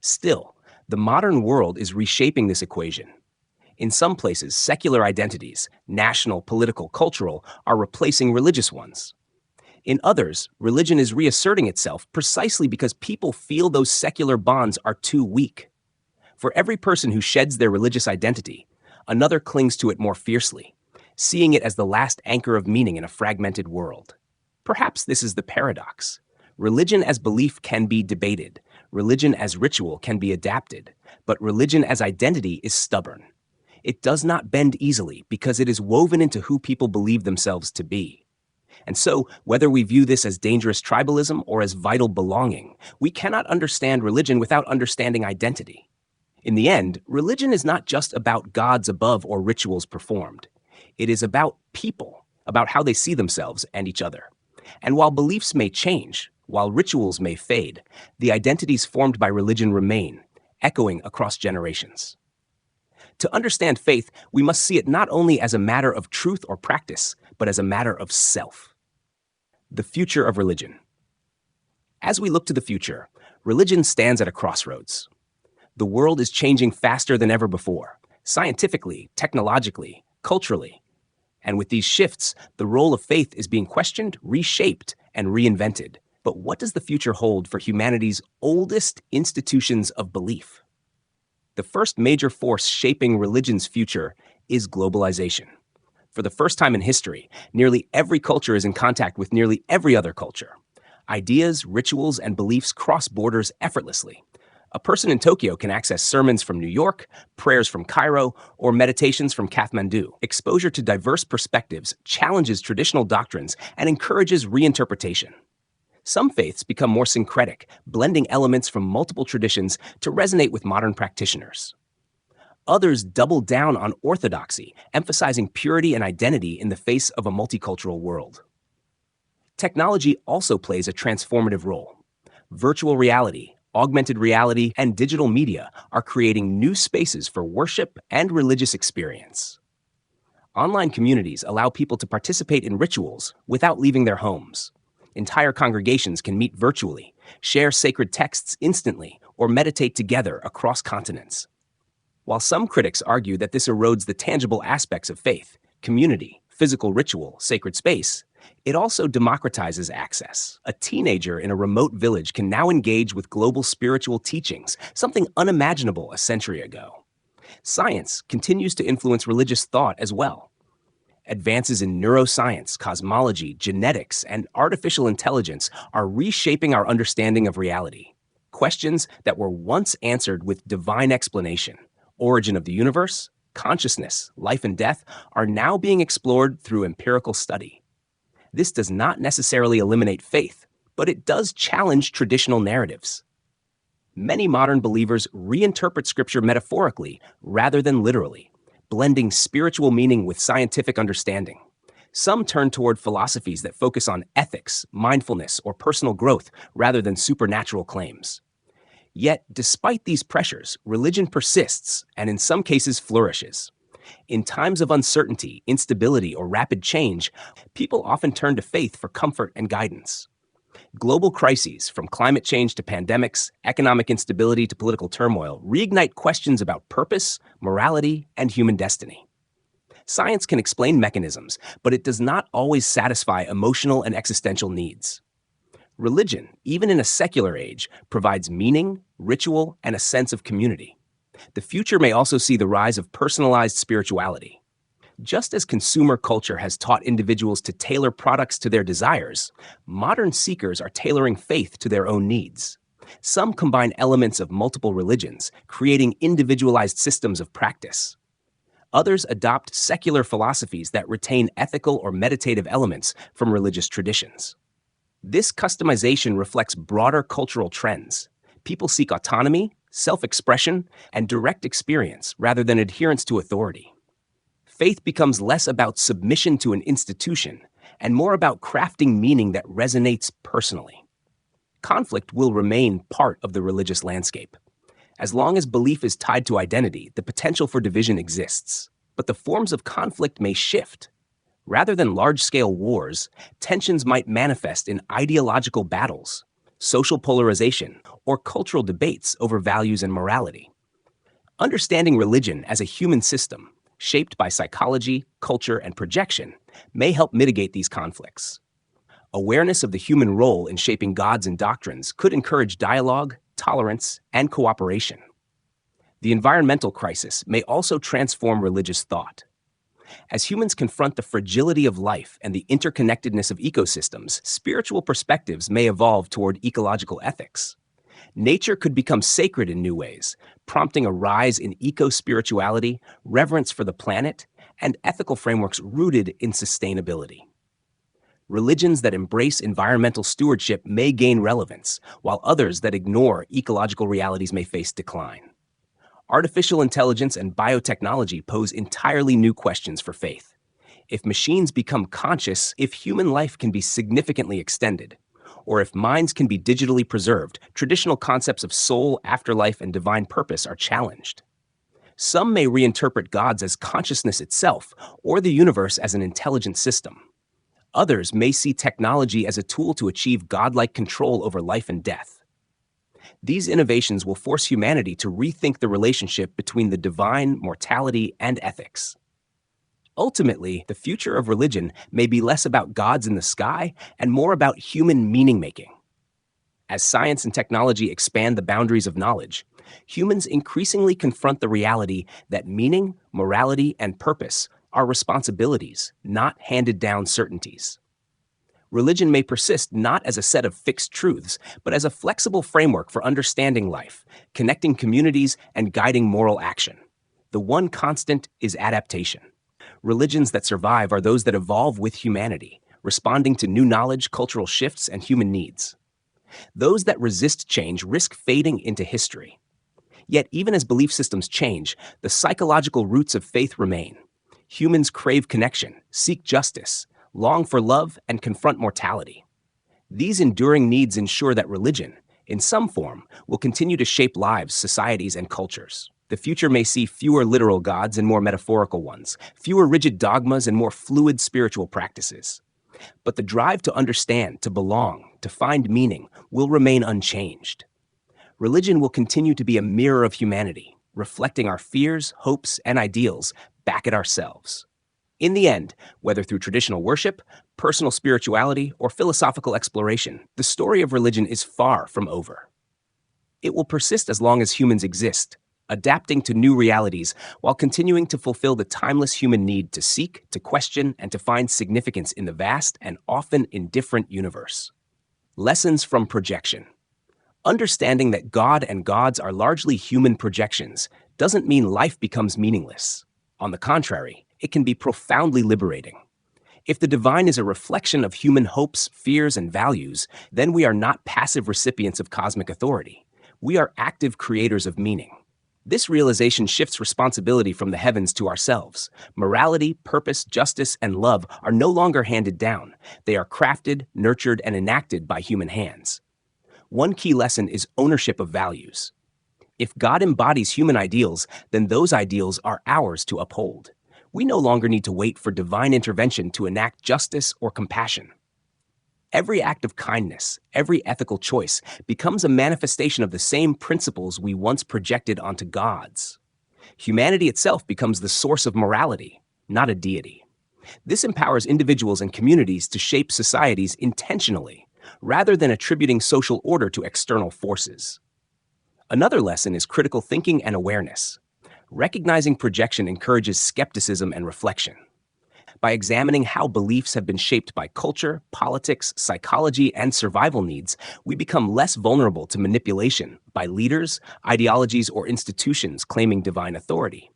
Still, the modern world is reshaping this equation. In some places, secular identities, national, political, cultural, are replacing religious ones. In others, religion is reasserting itself precisely because people feel those secular bonds are too weak. For every person who sheds their religious identity, another clings to it more fiercely, seeing it as the last anchor of meaning in a fragmented world. Perhaps this is the paradox. Religion as belief can be debated, religion as ritual can be adapted, but religion as identity is stubborn. It does not bend easily because it is woven into who people believe themselves to be. And so, whether we view this as dangerous tribalism or as vital belonging, we cannot understand religion without understanding identity. In the end, religion is not just about gods above or rituals performed. It is about people, about how they see themselves and each other. And while beliefs may change, while rituals may fade, the identities formed by religion remain, echoing across generations. To understand faith, we must see it not only as a matter of truth or practice, but as a matter of self. The future of religion. As we look to the future, religion stands at a crossroads. The world is changing faster than ever before, scientifically, technologically, culturally. And with these shifts, the role of faith is being questioned, reshaped, and reinvented. But what does the future hold for humanity's oldest institutions of belief? The first major force shaping religion's future is globalization. For the first time in history, nearly every culture is in contact with nearly every other culture. Ideas, rituals, and beliefs cross borders effortlessly. A person in Tokyo can access sermons from New York, prayers from Cairo, or meditations from Kathmandu. Exposure to diverse perspectives challenges traditional doctrines and encourages reinterpretation. Some faiths become more syncretic, blending elements from multiple traditions to resonate with modern practitioners. Others double down on orthodoxy, emphasizing purity and identity in the face of a multicultural world. Technology also plays a transformative role. Virtual reality, Augmented reality and digital media are creating new spaces for worship and religious experience. Online communities allow people to participate in rituals without leaving their homes. Entire congregations can meet virtually, share sacred texts instantly, or meditate together across continents. While some critics argue that this erodes the tangible aspects of faith, community, physical ritual, sacred space, it also democratizes access. A teenager in a remote village can now engage with global spiritual teachings, something unimaginable a century ago. Science continues to influence religious thought as well. Advances in neuroscience, cosmology, genetics, and artificial intelligence are reshaping our understanding of reality. Questions that were once answered with divine explanation, origin of the universe, consciousness, life and death, are now being explored through empirical study. This does not necessarily eliminate faith, but it does challenge traditional narratives. Many modern believers reinterpret Scripture metaphorically rather than literally, blending spiritual meaning with scientific understanding. Some turn toward philosophies that focus on ethics, mindfulness, or personal growth rather than supernatural claims. Yet, despite these pressures, religion persists and in some cases flourishes. In times of uncertainty, instability, or rapid change, people often turn to faith for comfort and guidance. Global crises, from climate change to pandemics, economic instability to political turmoil, reignite questions about purpose, morality, and human destiny. Science can explain mechanisms, but it does not always satisfy emotional and existential needs. Religion, even in a secular age, provides meaning, ritual, and a sense of community. The future may also see the rise of personalized spirituality. Just as consumer culture has taught individuals to tailor products to their desires, modern seekers are tailoring faith to their own needs. Some combine elements of multiple religions, creating individualized systems of practice. Others adopt secular philosophies that retain ethical or meditative elements from religious traditions. This customization reflects broader cultural trends. People seek autonomy, self-expression, and direct experience rather than adherence to authority. Faith becomes less about submission to an institution and more about crafting meaning that resonates personally. Conflict will remain part of the religious landscape. As long as belief is tied to identity, the potential for division exists. But the forms of conflict may shift. Rather than large-scale wars, tensions might manifest in ideological battles, social polarization, or cultural debates over values and morality. Understanding religion as a human system, shaped by psychology, culture, and projection, may help mitigate these conflicts. Awareness of the human role in shaping gods and doctrines could encourage dialogue, tolerance, and cooperation. The environmental crisis may also transform religious thought. As humans confront the fragility of life and the interconnectedness of ecosystems, spiritual perspectives may evolve toward ecological ethics. Nature could become sacred in new ways, prompting a rise in eco-spirituality, reverence for the planet, and ethical frameworks rooted in sustainability. Religions that embrace environmental stewardship may gain relevance, while others that ignore ecological realities may face decline. Artificial intelligence and biotechnology pose entirely new questions for faith. If machines become conscious, if human life can be significantly extended, or if minds can be digitally preserved, traditional concepts of soul, afterlife, and divine purpose are challenged. Some may reinterpret gods as consciousness itself, or the universe as an intelligent system. Others may see technology as a tool to achieve godlike control over life and death. These innovations will force humanity to rethink the relationship between the divine, mortality, and ethics. Ultimately, the future of religion may be less about gods in the sky and more about human meaning-making. As science and technology expand the boundaries of knowledge, humans increasingly confront the reality that meaning, morality, and purpose are responsibilities, not handed-down certainties. Religion may persist not as a set of fixed truths, but as a flexible framework for understanding life, connecting communities, and guiding moral action. The one constant is adaptation. Religions that survive are those that evolve with humanity, responding to new knowledge, cultural shifts, and human needs. Those that resist change risk fading into history. Yet, even as belief systems change, the psychological roots of faith remain. Humans crave connection, seek justice, long for love, and confront mortality. These enduring needs ensure that religion, in some form, will continue to shape lives, societies, and cultures. The future may see fewer literal gods and more metaphorical ones, fewer rigid dogmas and more fluid spiritual practices. But the drive to understand, to belong, to find meaning will remain unchanged. Religion will continue to be a mirror of humanity, reflecting our fears, hopes, and ideals back at ourselves. In the end, whether through traditional worship, personal spirituality, or philosophical exploration, the story of religion is far from over. It will persist as long as humans exist, adapting to new realities while continuing to fulfill the timeless human need to seek, to question, and to find significance in the vast and often indifferent universe. Lessons from projection. Understanding that God and gods are largely human projections doesn't mean life becomes meaningless. On the contrary, it can be profoundly liberating. If the divine is a reflection of human hopes, fears, and values, then we are not passive recipients of cosmic authority. We are active creators of meaning. This realization shifts responsibility from the heavens to ourselves. Morality, purpose, justice, and love are no longer handed down. They are crafted, nurtured, and enacted by human hands. One key lesson is ownership of values. If God embodies human ideals, then those ideals are ours to uphold. We no longer need to wait for divine intervention to enact justice or compassion. Every act of kindness, every ethical choice becomes a manifestation of the same principles we once projected onto gods. Humanity itself becomes the source of morality, not a deity. This empowers individuals and communities to shape societies intentionally, rather than attributing social order to external forces. Another lesson is critical thinking and awareness. Recognizing projection encourages skepticism and reflection. By examining how beliefs have been shaped by culture, politics, psychology, and survival needs, we become less vulnerable to manipulation by leaders, ideologies, or institutions claiming divine authority.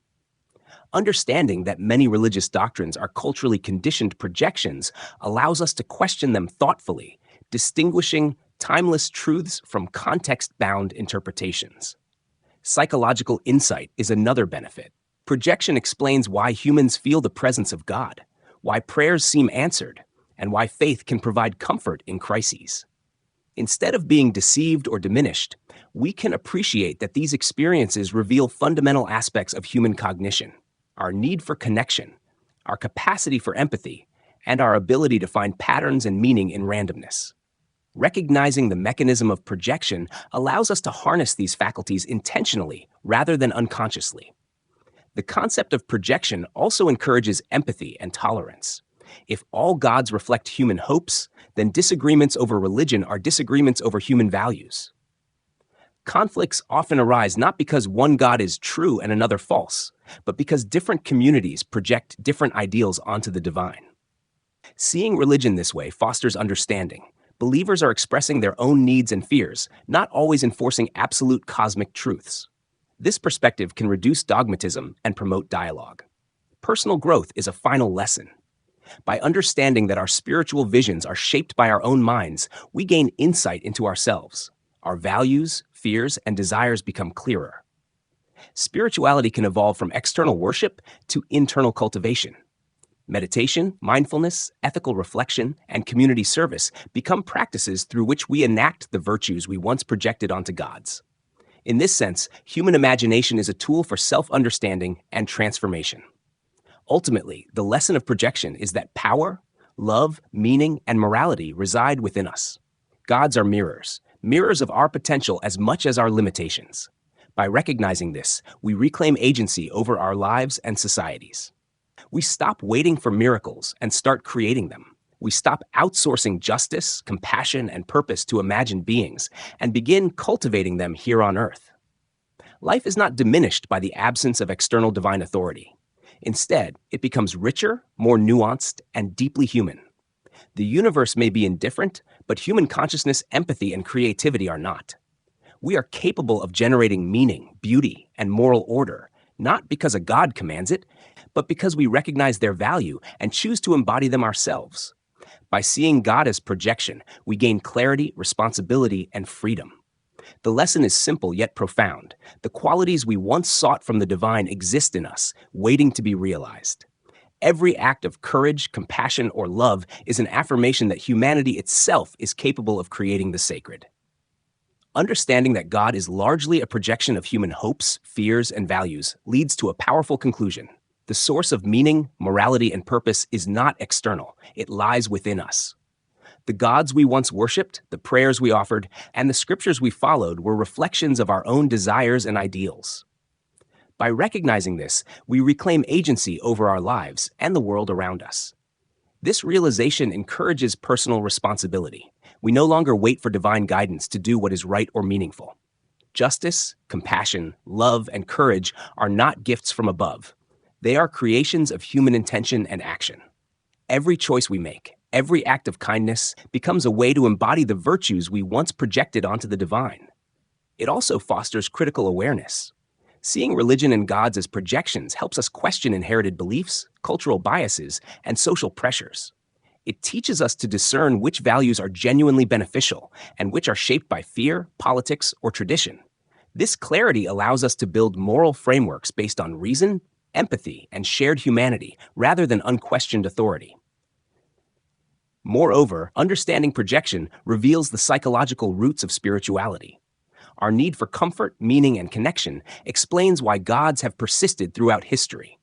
Understanding that many religious doctrines are culturally conditioned projections allows us to question them thoughtfully, distinguishing timeless truths from context-bound interpretations. Psychological insight is another benefit. Projection explains why humans feel the presence of God, why prayers seem answered, and why faith can provide comfort in crises. Instead of being deceived or diminished, we can appreciate that these experiences reveal fundamental aspects of human cognition, our need for connection, our capacity for empathy, and our ability to find patterns and meaning in randomness. Recognizing the mechanism of projection allows us to harness these faculties intentionally rather than unconsciously. The concept of projection also encourages empathy and tolerance. If all gods reflect human hopes, then disagreements over religion are disagreements over human values. Conflicts often arise not because one god is true and another false, but because different communities project different ideals onto the divine. Seeing religion this way fosters understanding. Believers are expressing their own needs and fears, not always enforcing absolute cosmic truths. This perspective can reduce dogmatism and promote dialogue. Personal growth is a final lesson. By understanding that our spiritual visions are shaped by our own minds, we gain insight into ourselves. Our values, fears, and desires become clearer. Spirituality can evolve from external worship to internal cultivation. Meditation, mindfulness, ethical reflection, and community service become practices through which we enact the virtues we once projected onto gods. In this sense, human imagination is a tool for self-understanding and transformation. Ultimately, the lesson of projection is that power, love, meaning, and morality reside within us. Gods are mirrors of our potential as much as our limitations. By recognizing this, we reclaim agency over our lives and societies. We stop waiting for miracles and start creating them. We stop outsourcing justice, compassion, and purpose to imagined beings and begin cultivating them here on Earth. Life is not diminished by the absence of external divine authority. Instead, it becomes richer, more nuanced, and deeply human. The universe may be indifferent, but human consciousness, empathy, and creativity are not. We are capable of generating meaning, beauty, and moral order, not because a god commands it, but because we recognize their value and choose to embody them ourselves. By seeing God as projection, we gain clarity, responsibility, and freedom. The lesson is simple yet profound. The qualities we once sought from the divine exist in us, waiting to be realized. Every act of courage, compassion, or love is an affirmation that humanity itself is capable of creating the sacred. Understanding that God is largely a projection of human hopes, fears, and values leads to a powerful conclusion. The source of meaning, morality, and purpose is not external. It lies within us. The gods we once worshipped, the prayers we offered, and the scriptures we followed were reflections of our own desires and ideals. By recognizing this, we reclaim agency over our lives and the world around us. This realization encourages personal responsibility. We no longer wait for divine guidance to do what is right or meaningful. Justice, compassion, love, and courage are not gifts from above. They are creations of human intention and action. Every choice we make, every act of kindness, becomes a way to embody the virtues we once projected onto the divine. It also fosters critical awareness. Seeing religion and gods as projections helps us question inherited beliefs, cultural biases, and social pressures. It teaches us to discern which values are genuinely beneficial and which are shaped by fear, politics, or tradition. This clarity allows us to build moral frameworks based on reason, empathy, and shared humanity rather than unquestioned authority. Moreover, understanding projection reveals the psychological roots of spirituality. Our need for comfort, meaning, and connection explains why gods have persisted throughout history.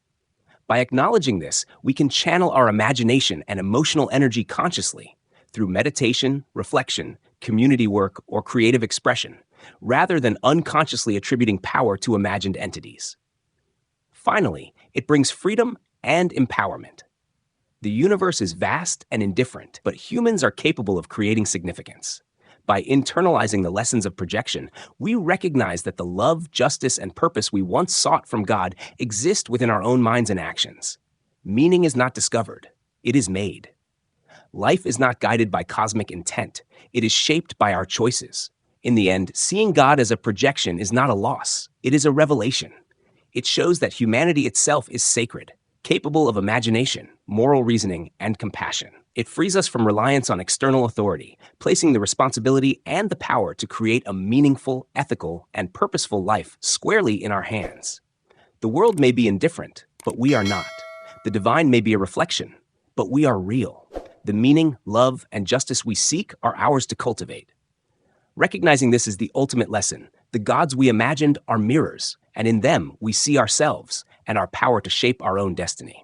By acknowledging this, we can channel our imagination and emotional energy consciously through meditation, reflection, community work, or creative expression, rather than unconsciously attributing power to imagined entities. Finally, it brings freedom and empowerment. The universe is vast and indifferent, but humans are capable of creating significance. By internalizing the lessons of projection, we recognize that the love, justice, and purpose we once sought from God exist within our own minds and actions. Meaning is not discovered, it is made. Life is not guided by cosmic intent, it is shaped by our choices. In the end, seeing God as a projection is not a loss, it is a revelation. It shows that humanity itself is sacred, capable of imagination, moral reasoning, and compassion. It frees us from reliance on external authority, placing the responsibility and the power to create a meaningful, ethical, and purposeful life squarely in our hands. The world may be indifferent, but we are not. The divine may be a reflection, but we are real. The meaning, love, and justice we seek are ours to cultivate. Recognizing this is the ultimate lesson. The gods we imagined are mirrors, and in them we see ourselves and our power to shape our own destiny.